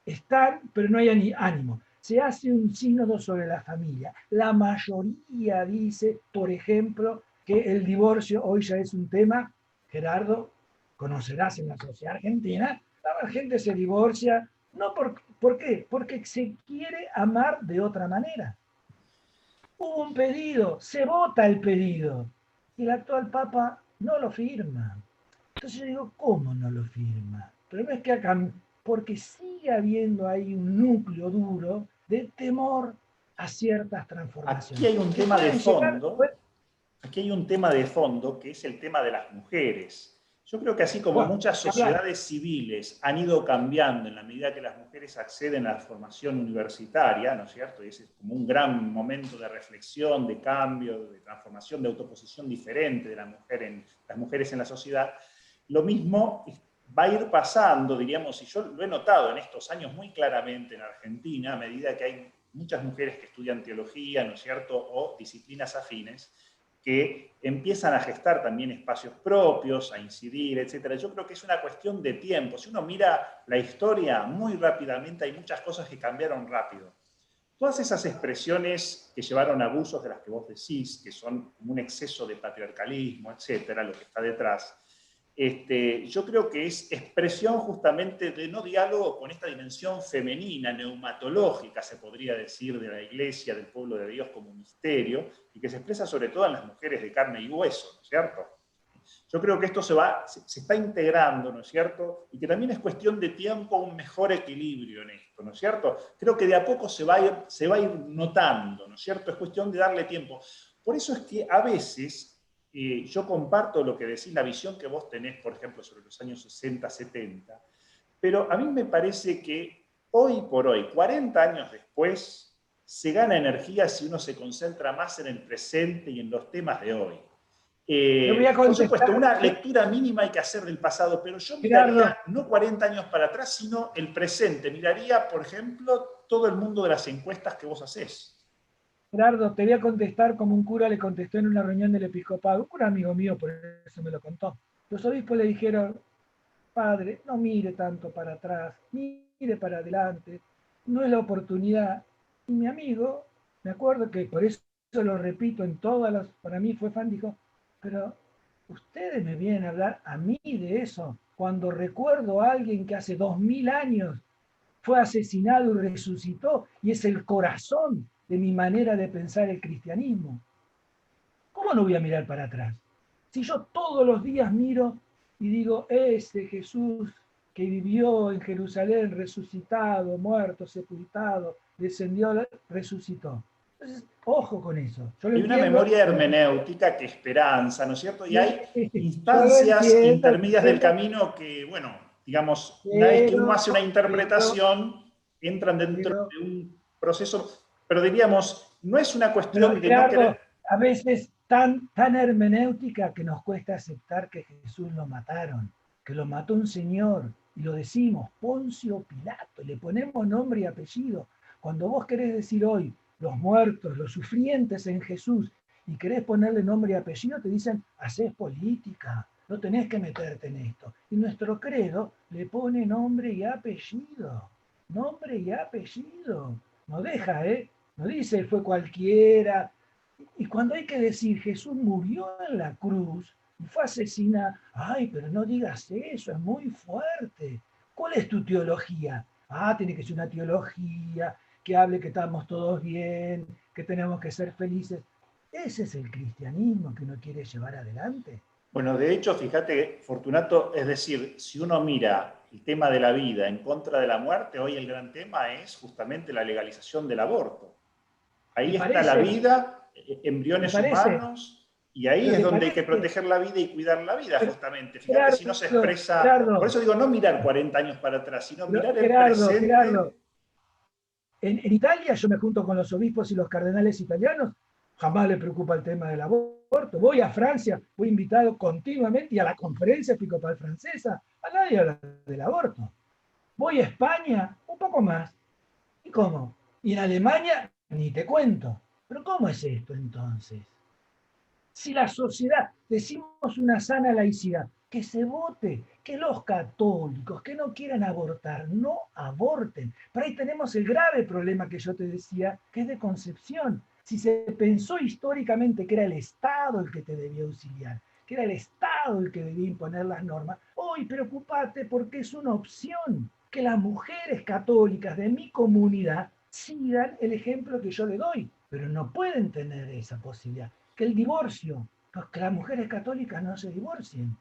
están, pero no hay ánimo. Se hace un sínodo sobre la familia. La mayoría dice, por ejemplo, que el divorcio hoy ya es un tema, Gerardo, conocerás en la sociedad argentina, la gente se divorcia, no ¿por qué? Porque se quiere amar de otra manera. Hubo un pedido, se vota el pedido, y el actual Papa no lo firma. Entonces yo digo, ¿cómo no lo firma? Pero no es que acá, porque sigue habiendo ahí un núcleo duro de temor a ciertas Aquí transformaciones. hay un Que tema de pueden llegar, fondo, aquí hay un tema de fondo que es el tema de las mujeres. Yo creo que así como bueno, muchas hablar. sociedades civiles han ido cambiando en la medida que las mujeres acceden a la formación universitaria, ¿no es cierto? Y ese es como un gran momento de reflexión, de cambio, de transformación, de autoposición diferente de la mujer las mujeres en la sociedad. Lo mismo va a ir pasando, diríamos, y yo lo he notado en estos años muy claramente en Argentina, a medida que hay muchas mujeres que estudian teología, ¿no es cierto?, o disciplinas afines, que empiezan a gestar también espacios propios, a incidir, etc. Yo creo que es una cuestión de tiempo. Si uno mira la historia muy rápidamente, hay muchas cosas que cambiaron rápido. Todas esas expresiones que llevaron a abusos de las que vos decís, que son un exceso de patriarcalismo, etc., lo que está detrás, yo creo que es expresión justamente de no diálogo con esta dimensión femenina, neumatológica, se podría decir, de la Iglesia, del pueblo de Dios como misterio, y que se expresa sobre todo en las mujeres de carne y hueso, ¿no es cierto? Yo creo que esto se está integrando, ¿no es cierto? Y que también es cuestión de tiempo un mejor equilibrio en esto, ¿no es cierto? Creo que de a poco se va a ir notando, ¿no es cierto? Es cuestión de darle tiempo. Por eso es que a veces yo comparto lo que decís, la visión que vos tenés, por ejemplo, sobre los años 60, 70, pero a mí me parece que hoy por hoy, 40 años después, se gana energía si uno se concentra más en el presente y en los temas de hoy. Te voy a Por supuesto, contestar, una lectura mínima hay que hacer del pasado, pero yo Gerardo, miraría no 40 años para atrás, sino el presente. Miraría, por ejemplo, todo el mundo de las encuestas que vos hacés. Gerardo, te voy a contestar como un cura le contestó en una reunión del episcopado. Un cura amigo mío, por eso me lo contó. Los obispos le dijeron, padre, no mire tanto para atrás, mire para adelante, no es la oportunidad. Y mi amigo, me acuerdo que por eso lo repito en todas las, para mí fue fan, dijo, pero ustedes me vienen a hablar a mí de eso, cuando recuerdo a alguien que hace 2000 años fue asesinado y resucitó, y es el corazón de mi manera de pensar el cristianismo. ¿Cómo no voy a mirar para atrás? Si yo todos los días miro y digo, ese Jesús que vivió en Jerusalén, resucitado, muerto, sepultado, descendió, resucitó. Entonces, ojo con eso. Yo lo Hay una entiendo. memoria hermenéutica que esperanza, ¿no es cierto? Y hay Yo lo instancias intermedias del entiendo, camino que, bueno, digamos, una vez que uno hace una interpretación, entran dentro pero, de un proceso, pero diríamos, no es una pero cuestión de no querer. Gerardo, a veces tan hermenéutica que nos cuesta aceptar que Jesús lo mataron, que lo mató un señor, y lo decimos, Poncio Pilato, le ponemos nombre y apellido. Cuando vos querés decir hoy los muertos, los sufrientes en Jesús, y querés ponerle nombre y apellido, te dicen, hacés política, no tenés que meterte en esto. Y nuestro credo le pone nombre y apellido, nombre y apellido. No deja, no dice fue cualquiera. Y cuando hay que decir Jesús murió en la cruz y fue asesinado, ay, pero no digas eso, es muy fuerte. ¿Cuál es tu teología? Ah, tiene que ser una teología que hable que estamos todos bien, que tenemos que ser felices. ¿Ese es el cristianismo que uno quiere llevar adelante? Bueno, de hecho, fíjate, Fortunato, es decir, si uno mira el tema de la vida en contra de la muerte, hoy el gran tema es justamente la legalización del aborto. ¿Te Ahí está la parece? vida, ¿Te embriones parece? humanos, y ahí ¿Pero es te donde hay que parece? proteger la vida y cuidar la vida, Pero, justamente. Fíjate si no se Gerardo, expresa, por Gerardo, eso digo, no mirar 40 años para atrás, sino mirar el Gerardo, presente. en Italia yo me junto con los obispos y los cardenales italianos, jamás les preocupa el tema del aborto. Voy a Francia, voy invitado continuamente y a la conferencia episcopal francesa, a nadie habla del aborto. Voy a España, un poco más. ¿Y cómo? Y en Alemania, ni te cuento. Pero ¿cómo es esto entonces? Si la sociedad, decimos una sana laicidad, que se vote, que los católicos que no quieran abortar, no aborten. Pero ahí tenemos el grave problema que yo te decía, que es de concepción. Si se pensó históricamente que era el Estado el que te debía auxiliar, que era el Estado el que debía imponer las normas, hoy preocupate porque es una opción que las mujeres católicas de mi comunidad sigan el ejemplo que yo le doy, pero no pueden tener esa posibilidad que el divorcio, que las mujeres católicas no se divorcien,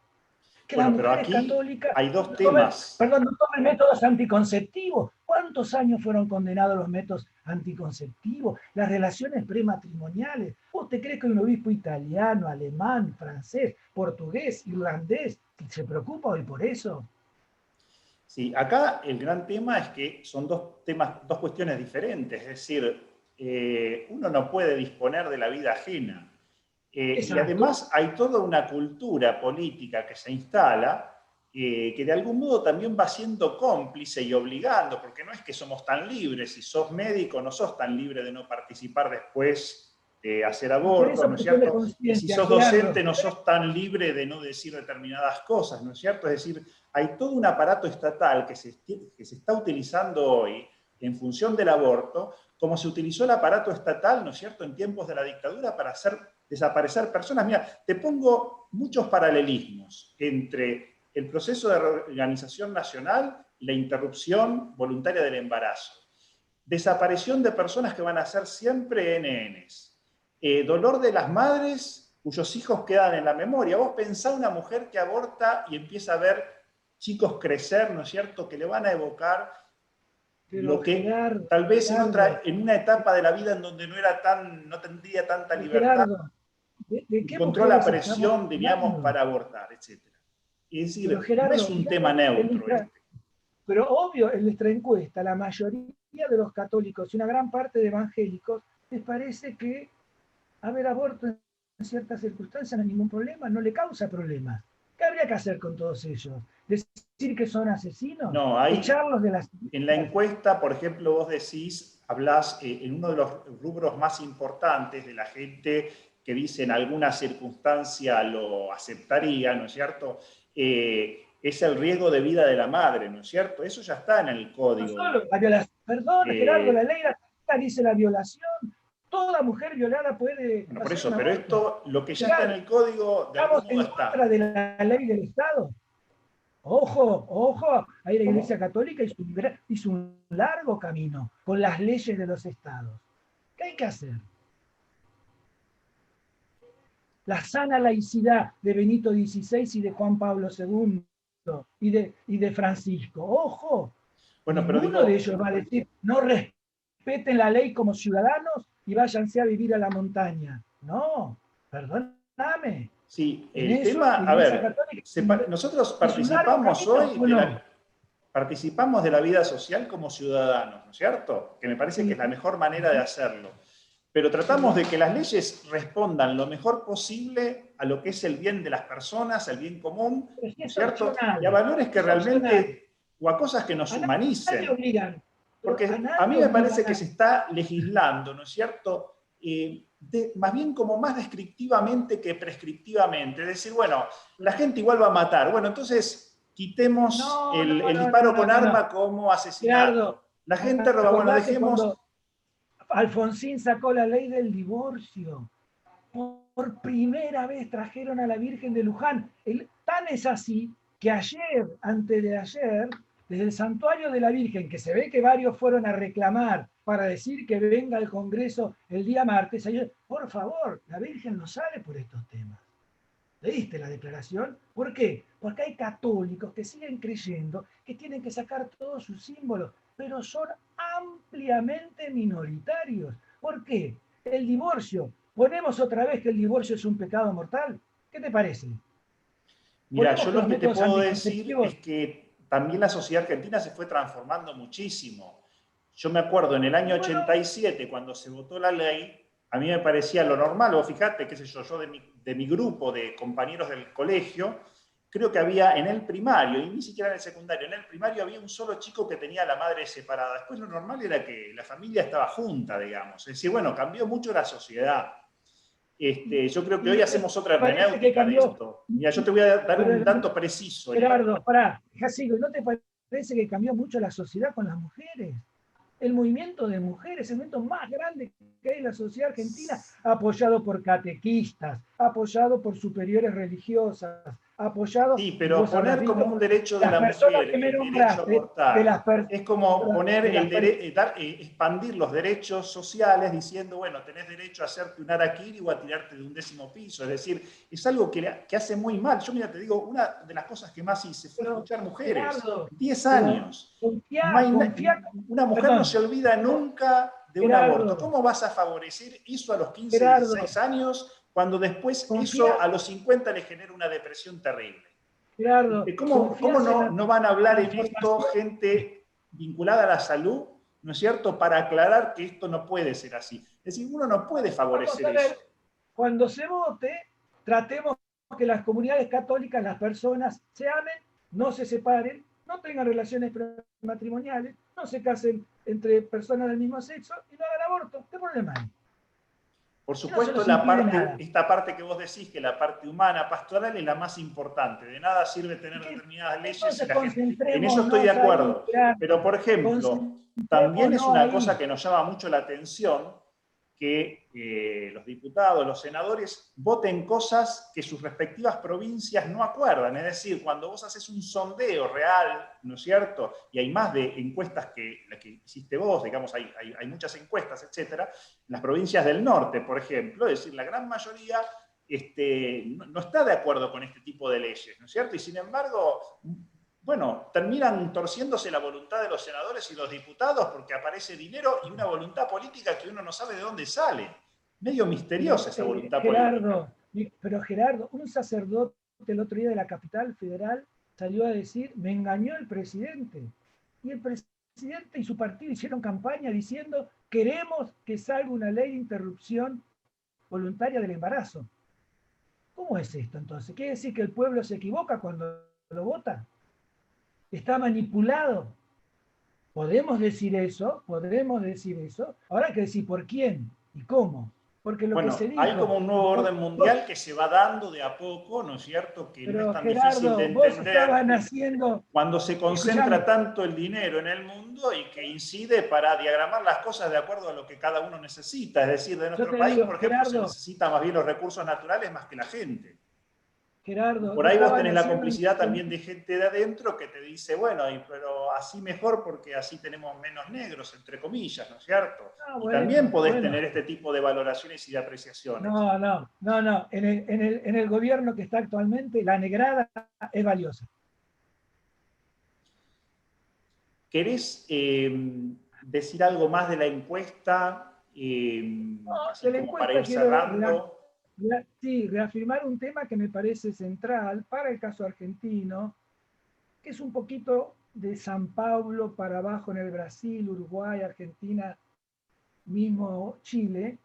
que las Bueno, pero mujeres aquí católicas hay dos no tomen, temas. perdón, no tomen métodos anticonceptivos. ¿Cuántos años fueron condenados los métodos anticonceptivos? Las relaciones prematrimoniales. ¿Usted cree que un obispo italiano, alemán, francés, portugués, irlandés se preocupa hoy por eso? Sí, acá el gran tema es que son dos temas, dos cuestiones diferentes. Es decir, uno no puede disponer de la vida ajena. Y Exacto. además hay toda una cultura política que se instala que de algún modo también va siendo cómplice y obligando, porque no es que somos tan libres, si sos médico no sos tan libre de no participar después de hacer Y por abortos, eso ¿no es cuestión de cierto? Y si conciencia, sos Gerardo. docente no sos tan libre de no decir determinadas cosas, ¿no es cierto? Es decir, hay todo un aparato estatal que se está utilizando hoy en función del aborto, como se utilizó el aparato estatal, ¿no es cierto?, en tiempos de la dictadura para hacer desaparecer personas. Mira, te pongo muchos paralelismos entre el proceso de reorganización nacional y la interrupción voluntaria del embarazo. Desaparición de personas que van a ser siempre NNs. Dolor de las madres cuyos hijos quedan en la memoria. Vos pensá una mujer que aborta y empieza a ver chicos crecer, ¿no es cierto?, que le van a evocar Pero lo que tal vez Gerardo, en una etapa de la vida en donde no tendría tanta libertad, Gerardo, ¿de qué encontró la mujeres estamos presión, diríamos, hablando? para abortar, etc. Es Pero decir, no es Gerardo, un tema digamos, neutro este. pero obvio, en nuestra encuesta, la mayoría de los católicos y una gran parte de evangélicos les parece que haber aborto en ciertas circunstancias no hay ningún problema, no le causa problemas. ¿Qué habría que hacer con todos ellos? ¿Decir que son asesinos? No, hay ¿Echarlos de las en la iglesias? encuesta, por ejemplo, vos decís, hablás en uno de los rubros más importantes de la gente que dice en alguna circunstancia lo aceptaría, ¿no es cierto? Es el riesgo de vida de la madre, ¿no es cierto? Eso ya está en el No código. solo la violación, perdón, Gerardo, la Eh, ley dice la violación. Toda mujer violada puede bueno, por hacer eso, un pero aborto. esto, lo que O ya está en sea, el código, de algún estamos modo en contra está. de la ley del Estado. Ojo, ojo, ahí la Iglesia ¿Cómo? Católica hizo un largo camino con las leyes de los estados. ¿Qué hay que hacer? La sana laicidad de Benito XVI y de Juan Pablo II y de Francisco. Ojo, Bueno, pero ninguno de digo, ellos va a decir no respeten la ley como ciudadanos y váyanse a vivir a la montaña. No, perdóname. sí, En el eso tema, la a Iglesia ver, Católica nosotros hizo un largo participamos camino, hoy ¿o no? participamos de la vida social como ciudadanos, ¿no es cierto? Que me parece que es Sí, la mejor manera de hacerlo. Pero tratamos sí. de que las leyes respondan lo mejor posible a lo que es el bien de las personas, al bien común, Pero si ¿no es es cierto? Y a opcional, valores que es opcional. realmente, o a cosas que nos A nadie humanicen. obligan, pero a Porque a mí nadie me parece obligan que a... se está legislando, ¿no es cierto? Más bien como más descriptivamente que prescriptivamente. Es decir, bueno, la gente igual va a matar. Bueno, entonces quitemos No, no, el no, no, disparo no, con no, no. arma como Gerardo, asesinato. La gente roba, bueno, acordate dejemos... cuando Alfonsín sacó la ley del divorcio. Por primera vez trajeron a la Virgen de Luján. Tan es así que ayer, antes de ayer, desde el santuario de la Virgen, que se ve que varios fueron a reclamar para decir que venga al Congreso el día martes. Por favor, la Virgen no sale por estos temas. ¿Leíste la declaración? ¿Por qué? Porque hay católicos que siguen creyendo que tienen que sacar todos sus símbolos, pero son ampliamente minoritarios. ¿Por qué? El divorcio. ¿Ponemos otra vez que el divorcio es un pecado mortal? ¿Qué te parece? Mira, ¿Ponemos yo que lo los que te métodos puedo decir anticonceptivos? es que también la sociedad argentina se fue transformando muchísimo. Yo me acuerdo en el Y año bueno, 87, cuando se votó la ley, a mí me parecía lo normal, o fíjate, qué sé yo de mi grupo de compañeros del colegio, creo que había en el primario, y ni siquiera en el secundario, en el primario había un solo chico que tenía a la madre separada. Después lo normal era que la familia estaba junta, digamos. Es decir, bueno, cambió mucho la sociedad. Yo creo que y hoy me hacemos otra parece que hermenéutica de cambió. esto. Mira, yo te voy a dar Pero un dato preciso. Gerardo, pará, ya sigo, ¿no te parece que cambió mucho la sociedad con las mujeres? El movimiento de mujeres, el movimiento más grande que hay en la sociedad argentina, apoyado por catequistas, apoyado por superiores religiosas, apoyado, Sí, y pero vos habrás poner como visto, un derecho de las la personas mujer que me el derecho a nombraste, de abortar las personas, es como poner de las expandir los derechos sociales diciendo, bueno, tenés derecho a hacerte un harakiri o a tirarte de un 10º piso. Es decir, es algo que hace muy mal. Yo, mira, te digo, una de las cosas que más hice fue pero escuchar mujeres. Gerardo, 10 pero años. confía, confía, Una mujer no se perdón, olvida nunca de un aborto. Gerardo, ¿Cómo vas a favorecer eso a los 15, Gerardo, 16 años cuando después eso confía, a los 50 le genera una depresión terrible? Gerardo, ¿Cómo confías en no, la no van a hablar en esto transformación. gente vinculada a la salud, ¿no es cierto?, para aclarar que esto no puede ser así? Es decir, uno no puede Vamos favorecer a eso. ver, cuando se vote, tratemos que las comunidades católicas, las personas se amen, no se separen, no tengan relaciones matrimoniales, no se casen entre personas del mismo sexo y no hagan aborto. ¿Qué problema hay? Por Y no se supuesto, los impide nada. esta parte que vos decís, que la parte humana, pastoral, es la más importante. De nada sirve tener determinadas leyes y Entonces la gente... En eso estoy de concentrémonos ahí, acuerdo. Pero, Gerardo. por ejemplo, también es Concentrémonos una cosa ahí. que nos llama mucho la atención que los diputados, los senadores, voten cosas que sus respectivas provincias no acuerdan. Es decir, cuando vos haces un sondeo real, ¿no es cierto? Y hay más de encuestas que la que hiciste vos, digamos, hay muchas encuestas, etcétera. En las provincias del norte, por ejemplo, es decir, la gran mayoría no está de acuerdo con este tipo de leyes, ¿no es cierto? Y sin embargo, bueno, terminan torciéndose la voluntad de los senadores y los diputados porque aparece dinero y una voluntad política que uno no sabe de dónde sale. Medio misteriosa esa voluntad política. Gerardo, un sacerdote el otro día de la capital federal salió a decir, me engañó el presidente. Y el presidente y su partido hicieron campaña diciendo, queremos que salga una ley de interrupción voluntaria del embarazo. ¿Cómo es esto entonces? ¿Quiere decir que el pueblo se equivoca cuando lo vota? ¿Está manipulado? Podemos decir eso, podremos decir eso. Ahora hay que decir por quién y cómo. Porque lo que se Bueno, hay dijo, como un nuevo orden mundial que se va dando de a poco, ¿no es cierto? Que no es pero tan difícil de Gerardo, vos estabas entender haciendo, cuando se concentra escúchame, tanto el dinero en el mundo y que incide para diagramar las cosas de acuerdo a lo que cada uno necesita. Es decir, de yo nuestro te país, digo, por ejemplo, se Gerardo, necesitan más bien los recursos naturales más que la gente. Y Gerardo, por te ahí vos estaban tenés la haciendo complicidad también de gente de adentro que te dice, bueno, pero así mejor porque así tenemos menos negros, entre comillas, ¿no es cierto? Ah, Y también bueno, podés bueno. tener este tipo de valoraciones y de apreciaciones. No. En el gobierno que está actualmente, la negrada es valiosa. ¿Querés decir algo más de la encuesta? De Así la como para encuesta ir quiero cerrando. sí, reafirmar un tema que me parece central para el caso argentino, que es un poquito de San Pablo para abajo en el Brasil, Uruguay, Argentina, mismo Chile,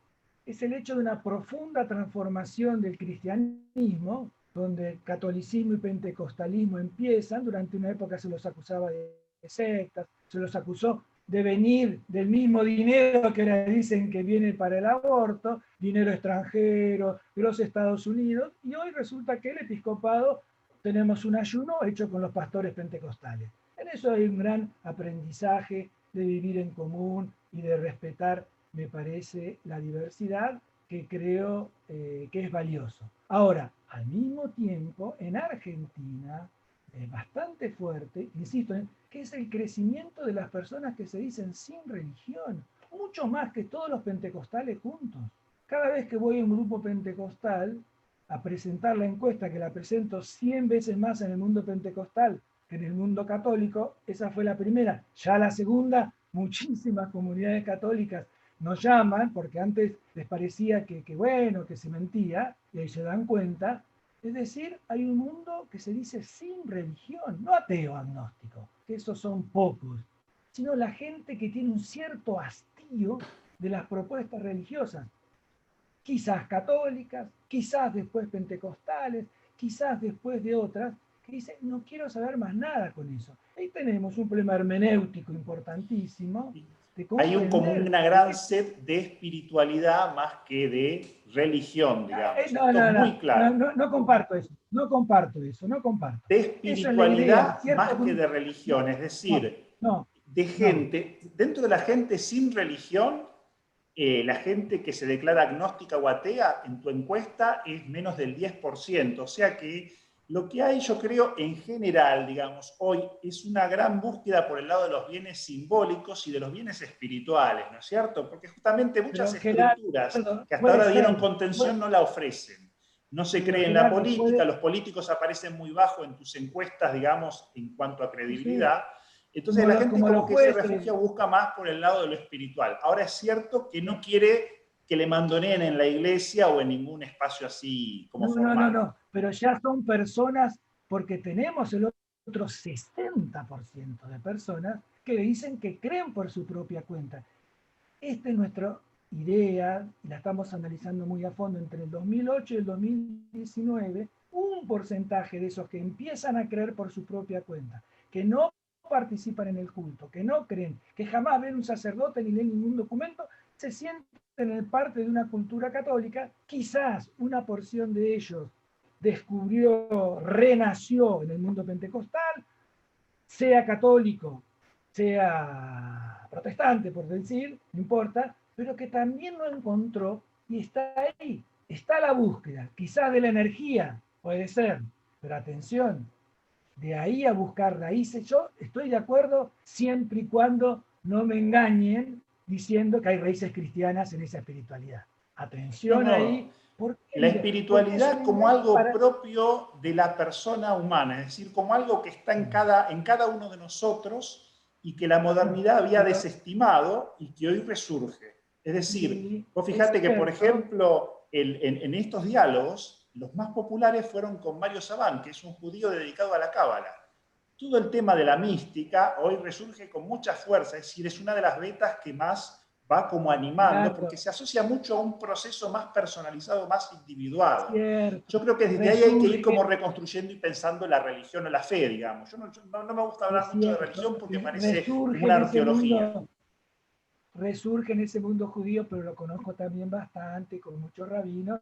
es el hecho de una profunda transformación del cristianismo, donde catolicismo y pentecostalismo empiezan. Durante una época se los acusaba de sectas, se los acusó de venir del mismo dinero que ahora dicen que viene para el aborto, dinero extranjero de los Estados Unidos, y hoy resulta que el episcopado tenemos un ayuno hecho con los pastores pentecostales. En eso hay un gran aprendizaje de vivir en común y de respetar, me parece, la diversidad, que creo que es valioso. Ahora, al mismo tiempo, en Argentina es bastante fuerte, insisto, que es el crecimiento de las personas que se dicen sin religión. mucho más que todos los pentecostales juntos. Cada vez que voy a un grupo pentecostal a presentar la encuesta, que la presento 100 veces más en el mundo pentecostal que en el mundo católico, esa fue la primera. Ya la segunda, muchísimas comunidades católicas nos llaman, porque antes les parecía que bueno, que se mentía, y ahí se dan cuenta. Es decir, hay un mundo que se dice sin religión, no ateo agnóstico, que esos son pocos, sino la gente que tiene un cierto hastío de las propuestas religiosas, quizás católicas, quizás después pentecostales, quizás después de otras, que dicen, no quiero saber más nada con eso. Ahí tenemos un problema hermenéutico importantísimo de Hay como comprender. una gran sed de espiritualidad más que de religión, digamos. Esto es muy claro. No comparto eso, no comparto eso, no comparto. De Eso es la idea, espiritualidad más ¿cierto? que de religión, es No, decir, no, de gente, dentro de la gente sin religión, la gente que se declara agnóstica o atea, en tu encuesta es menos del 10%, o sea que lo que hay, yo creo, en general, digamos, hoy es una gran búsqueda por el lado de los bienes simbólicos y de los bienes espirituales, ¿no es cierto? Porque justamente muchas pero estructuras Gerardo, que hasta puede ahora dieron ser, contención no la ofrecen. No se pero cree en la Gerardo, política, los políticos aparecen muy bajo en tus encuestas, digamos, en cuanto a sí, credibilidad. Entonces la gente como como los que se jueces. refugia, busca más por el lado de lo espiritual. Ahora es cierto que no quiere que le mandoneen en la iglesia o en ningún espacio así como formal. No, pero ya son personas, porque tenemos el otro 60% de personas que dicen que creen por su propia cuenta. Esta es nuestra idea, y la estamos analizando muy a fondo, entre el 2008 y el 2019, un porcentaje de esos que empiezan a creer por su propia cuenta, que no participan en el culto, que no creen, que jamás ven un sacerdote ni leen ningún documento, se sienten en parte de una cultura católica. Quizás una porción de ellos descubrió, renació en el mundo pentecostal, sea católico, sea protestante, por decir, no importa, pero que también lo encontró y está ahí. Está la búsqueda, quizás de la energía, puede ser, pero atención, de ahí a buscar raíces, yo estoy de acuerdo siempre y cuando no me engañen diciendo que hay raíces cristianas en esa espiritualidad. No, Atención ahí, no. ¿por La qué? Porque es un espiritualidad como engaño algo para... propio de la persona humana, es decir, como algo que está en cada uno de nosotros y que la No, modernidad había pero desestimado y que hoy resurge. Es decir, sí, vos es fíjate que, por cierto. ejemplo, en estos diálogos, los más populares fueron con Mario Sabán, que es un judío dedicado a la cábala. Todo el tema de la mística hoy resurge con mucha fuerza, es decir, es una de las vetas que más va como animando, porque Claro, se asocia mucho a un proceso más personalizado, más individuado. cierto. Yo creo que desde ahí hay que ir Resurge, como reconstruyendo y pensando la religión o la fe, digamos. No me gusta es hablar mucho de cierto, religión porque parece como resurge una en ese arqueología. mundo, resurge en ese mundo judío, pero lo conozco también bastante, con muchos rabinos,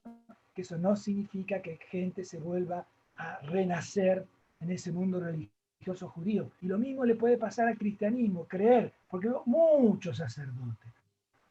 que eso no significa que gente se vuelva a renacer en ese mundo religioso judío. Y lo mismo le puede pasar al cristianismo, creer, porque veo muchos sacerdotes,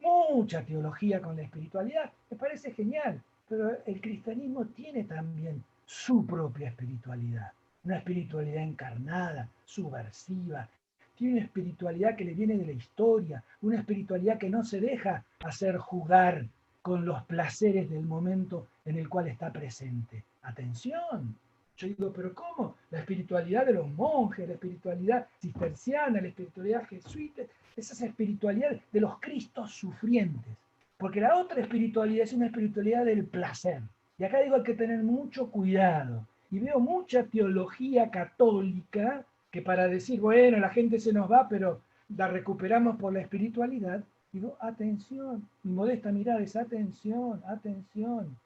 mucha teología con la espiritualidad, me parece genial, pero el cristianismo tiene también su propia espiritualidad, una espiritualidad encarnada, subversiva, tiene una espiritualidad que le viene de la historia, una espiritualidad que no se deja hacer jugar con los placeres del momento en el cual está presente. Atención. Yo digo, pero ¿cómo? La espiritualidad de los monjes, la espiritualidad cisterciana, la espiritualidad jesuita, esas espiritualidades de los Cristos sufrientes. Porque la otra espiritualidad es una espiritualidad del placer. Y acá digo, hay que tener mucho cuidado. Y veo mucha teología católica que para decir, bueno, la gente se nos va, pero la recuperamos por la espiritualidad. Digo, atención, mi modesta mirada es atención, atención.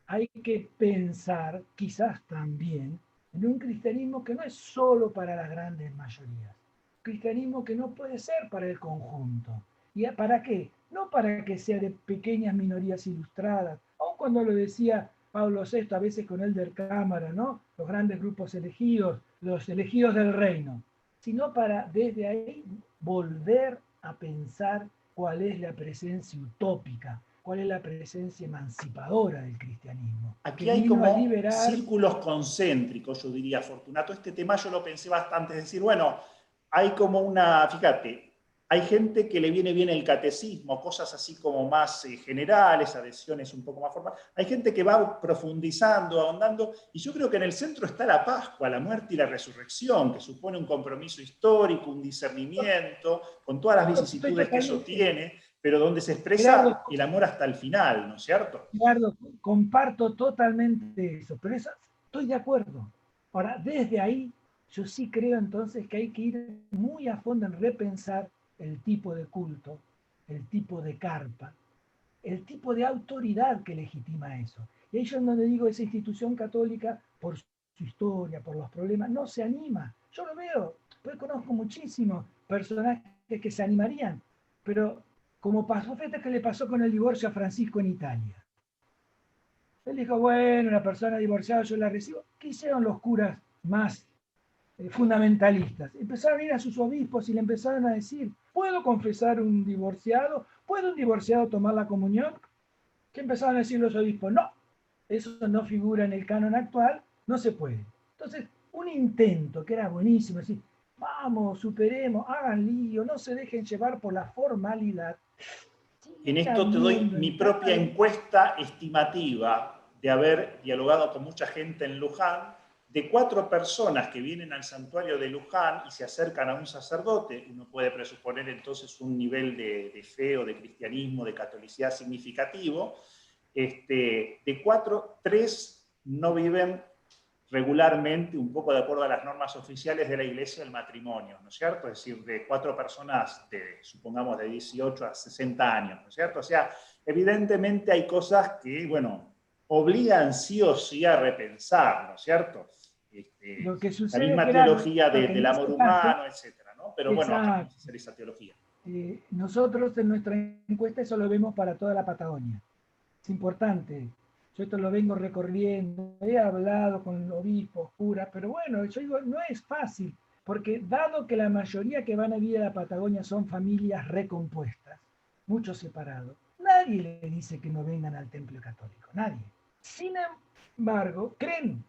Hay que pensar, quizás también, en un cristianismo que no es solo para las grandes mayorías. Cristianismo que no puede ser para el conjunto. ¿Y para qué? No para que sea de pequeñas minorías ilustradas, aun cuando lo decía Pablo VI, a veces con Elder Cámara, ¿no? Los grandes grupos elegidos, los elegidos del reino, sino para desde ahí volver a pensar cuál es la presencia utópica, cuál es la presencia emancipadora del cristianismo, que Aquí hay vino a como liberar. círculos concéntricos, yo diría, Fortunato. Este tema yo lo pensé bastante, es decir, bueno, hay como una, fíjate, hay gente que le viene bien el catecismo, cosas así como más generales, adhesiones un poco más formales. Hay gente que va profundizando, ahondando, y yo creo que en el centro está la Pascua, la muerte y la resurrección, que supone un compromiso histórico, un discernimiento, con todas las Estoy vicisitudes que eso totalmente, tiene, pero donde se Gerardo, expresa el amor hasta el final, ¿no es cierto? Gerardo, comparto totalmente eso, pero estoy de acuerdo. Ahora, desde ahí, yo sí creo entonces que hay que ir muy a fondo en repensar el tipo de culto, el tipo de carpa, el tipo de autoridad que legitima eso. Y ahí yo es donde digo, esa institución católica, por su historia, por los problemas, no se anima. Yo lo veo, pues conozco muchísimos personajes que se animarían, pero como pasó, fíjate que le pasó con el divorcio a Francisco en Italia. Él dijo, bueno, una persona divorciada yo la recibo. ¿Qué hicieron los curas más fundamentalistas? Empezaron a ir a sus obispos y le empezaron a decir, ¿puedo confesar un divorciado? ¿Puede un divorciado tomar la comunión? ¿Qué empezaron a decir los obispos? No, eso no figura en el canon actual, no se puede. Entonces, un intento que era buenísimo, decir, vamos, superemos, hagan lío, no se dejen llevar por la formalidad. En Sigue esto te doy habiendo mi en cada propia encuesta estimativa de haber dialogado con mucha gente en Luján, de 4 personas que vienen al santuario de Luján y se acercan a un sacerdote. Uno puede presuponer entonces un nivel de fe o de cristianismo, de catolicidad significativo. De 4, 3 no viven regularmente, un poco de acuerdo a las normas oficiales de la Iglesia, el matrimonio, ¿no es cierto? Es decir, de 4 personas, supongamos de 18 a 60 años, ¿no es cierto? O sea, evidentemente hay cosas que, bueno, obligan sí o sí a repensar, ¿no es cierto? Lo que La sucede, misma Gerardo, teología que en del amor este caso, humano, etcétera, ¿no? Pero bueno, acá vamos a exacto, hacer esa teología. nosotros en nuestra encuesta eso lo vemos para toda la Patagonia. Es importante. Yo esto lo vengo recorriendo, he hablado con obispos, curas, pero bueno, yo digo, no es fácil, porque dado que la mayoría que van a vivir a la Patagonia son familias recompuestas, muchos separados, nadie le dice que no vengan al templo católico, nadie. Sin embargo, creen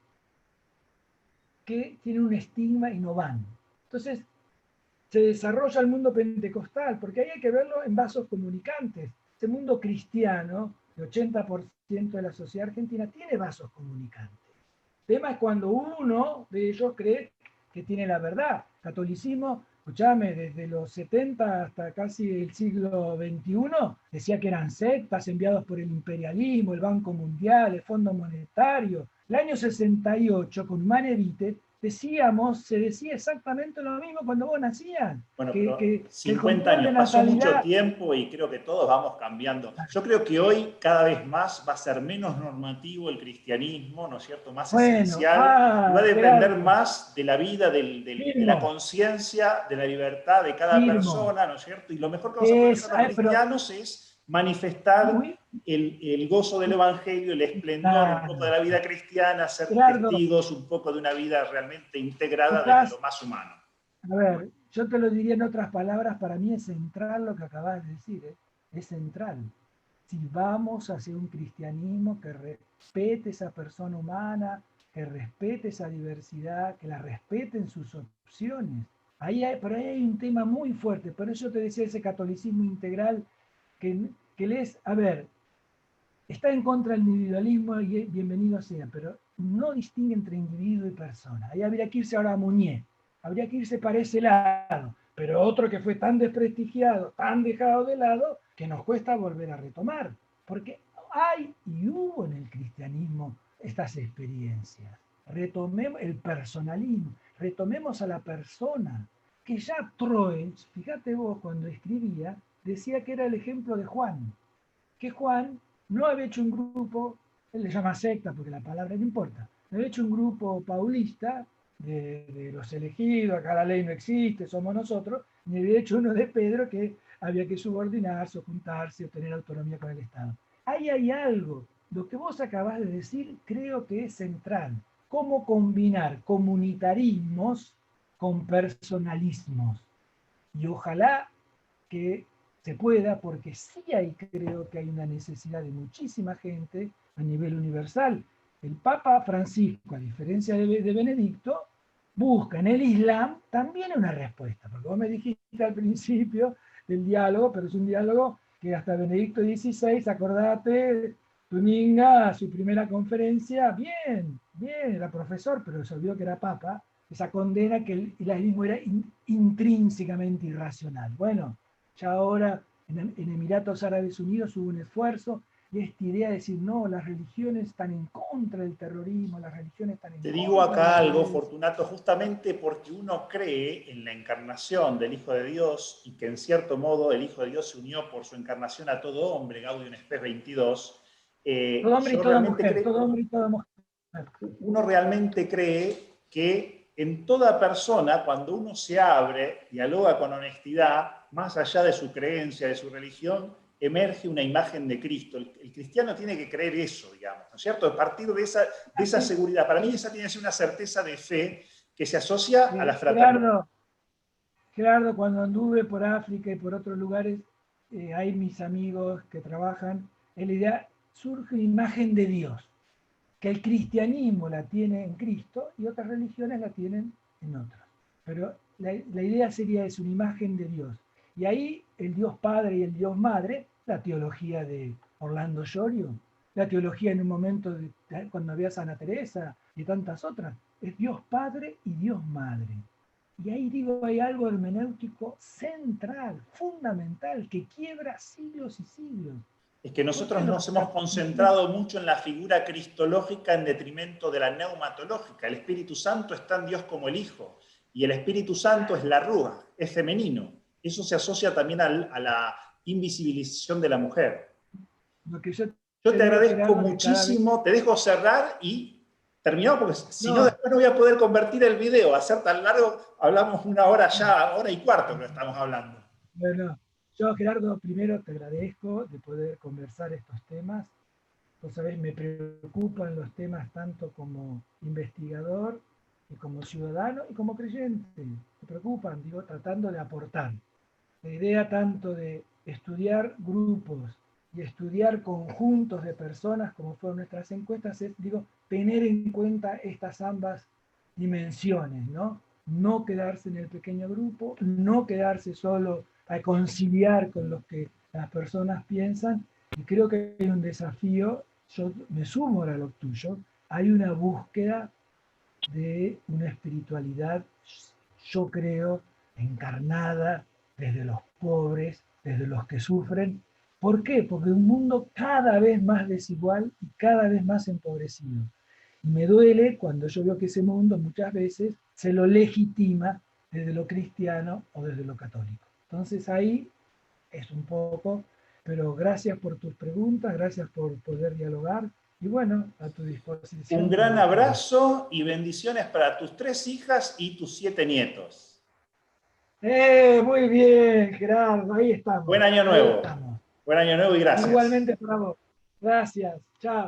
que tienen un estigma y no van. Entonces, se desarrolla el mundo pentecostal, porque ahí hay que verlo en vasos comunicantes. Este mundo cristiano, el 80% de la sociedad argentina, tiene vasos comunicantes. El tema es cuando uno de ellos cree que tiene la verdad. Catolicismo, escúchame, desde los 70 hasta casi el siglo XXI, decía que eran sectas enviados por el imperialismo, el Banco Mundial, el Fondo Monetario. El año 68, con Manevite, se decía exactamente lo mismo cuando vos nacías, Bueno, pero que el 50 control de años, pasó mucho natalidad. tiempo y creo que todos vamos cambiando. Yo creo que hoy cada vez más va a ser menos normativo el cristianismo, ¿no es cierto? Más Bueno, esencial y va a depender Gerardo, más de la vida, de la firmo, conciencia, de la libertad de cada firmo. persona, ¿no es cierto? Y lo mejor que vamos a poder hacer los Pero cristianos es manifestar muy, el gozo del Evangelio, el esplendor un poco de la vida cristiana, ser Gerardo, testigos un poco de una vida realmente integrada desde tocas, lo más humano. a ver, yo te lo diría en otras palabras, para mí es central lo que acabas de decir, ¿eh? Es central. Si vamos hacia un cristianismo que respete esa persona humana, que respete esa diversidad, que la respete en sus opciones. Por ahí hay un tema muy fuerte, por eso te decía ese catolicismo integral que les, a ver, está en contra del individualismo y bienvenido sea, pero no distingue entre individuo y persona. Ahí habría que irse ahora a Muñé, habría que irse para ese lado, pero otro que fue tan desprestigiado, tan dejado de lado, que nos cuesta volver a retomar, porque hay y hubo en el cristianismo estas experiencias. Retomemos el personalismo, retomemos a la persona, que ya Troeltsch, fíjate vos cuando escribía, decía que era el ejemplo de Juan, que Juan no había hecho un grupo, él le llama secta porque la palabra no importa, no había hecho un grupo paulista de los elegidos, acá la ley no existe, somos nosotros, ni había hecho uno de Pedro que había que subordinarse o juntarse o tener autonomía con el Estado. Ahí hay algo, lo que vos acabás de decir creo que es central, cómo combinar comunitarismos con personalismos. Y ojalá que se pueda, porque sí creo que hay una necesidad de muchísima gente a nivel universal. El Papa Francisco, a diferencia de Benedicto, busca en el Islam también una respuesta, porque vos me dijiste al principio del diálogo, pero es un diálogo que hasta Benedicto XVI, acordate, Tuninga, su primera conferencia, bien, era profesor, pero se olvidó que era papa, esa condena que el islamismo era intrínsecamente irracional. Bueno, ya ahora en Emiratos Árabes Unidos hubo un esfuerzo y esta idea de decir, no, las religiones están en contra del terrorismo, las religiones están en Te contra digo de acá la algo, violencia. Fortunato, justamente porque uno cree en la encarnación del Hijo de Dios y que en cierto modo el Hijo de Dios se unió por su encarnación a todo hombre, Gaudium Spes 22, Todo hombre y yo toda realmente mujer, creo, todo hombre y toda mujer. uno realmente cree que en toda persona, cuando uno se abre, dialoga con honestidad, más allá de su creencia, de su religión, emerge una imagen de Cristo. El cristiano tiene que creer eso, digamos, ¿no es cierto? A partir de esa seguridad. Para mí esa tiene que ser una certeza de fe que se asocia a la fraternidad. Gerardo, cuando anduve por África y por otros lugares, hay mis amigos que trabajan, en la idea surge una imagen de Dios, que el cristianismo la tiene en Cristo y otras religiones la tienen en otras. Pero la idea sería es una imagen de Dios. Y ahí el Dios Padre y el Dios Madre, la teología de Orlando Yorio, la teología en un momento cuando había Santa Teresa y tantas otras, es Dios Padre y Dios Madre. Y ahí digo, hay algo hermenéutico central, fundamental, que quiebra siglos y siglos. Es que ¿Por qué nosotros los nos hemos católicos? concentrado mucho en la figura cristológica en detrimento de la neumatológica. El Espíritu Santo es tan Dios como el Hijo, y el Espíritu Santo es la Ruach, es femenino. Eso se asocia también a la invisibilización de la mujer. Lo que yo Yo te te digo, agradezco Gerardo, que cada vez... muchísimo, te dejo cerrar y terminamos, porque si no, No, después no voy a poder convertir el video, a ser tan largo, hablamos una hora ya, hora y cuarto que estamos hablando. bueno, yo, Gerardo, primero te agradezco de poder conversar estos temas. Vos sabés, me preocupan los temas tanto como investigador y como ciudadano y como creyente. Me preocupan, digo, tratando de aportar. La idea tanto de estudiar grupos y estudiar conjuntos de personas, como fueron nuestras encuestas, es, digo, tener en cuenta estas ambas dimensiones, ¿no? No quedarse en el pequeño grupo, no quedarse solo a conciliar con lo que las personas piensan. Y creo que hay un desafío, yo me sumo a lo tuyo, hay una búsqueda de una espiritualidad, yo creo, encarnada desde los pobres, desde los que sufren. ¿Por qué? Porque un mundo cada vez más desigual y cada vez más empobrecido. Y me duele cuando yo veo que ese mundo muchas veces se lo legitima desde lo cristiano o desde lo católico. Entonces ahí es un poco, pero gracias por tus preguntas, gracias por poder dialogar y bueno, a tu Un disposición gran cuando quieras. abrazo y bendiciones para tus 3 hijas y tus 7 nietos. Muy bien, Gerardo, ahí Buen estamos, año ahí nuevo. estamos. Buen año nuevo y gracias. Igualmente para vos. Gracias, chao.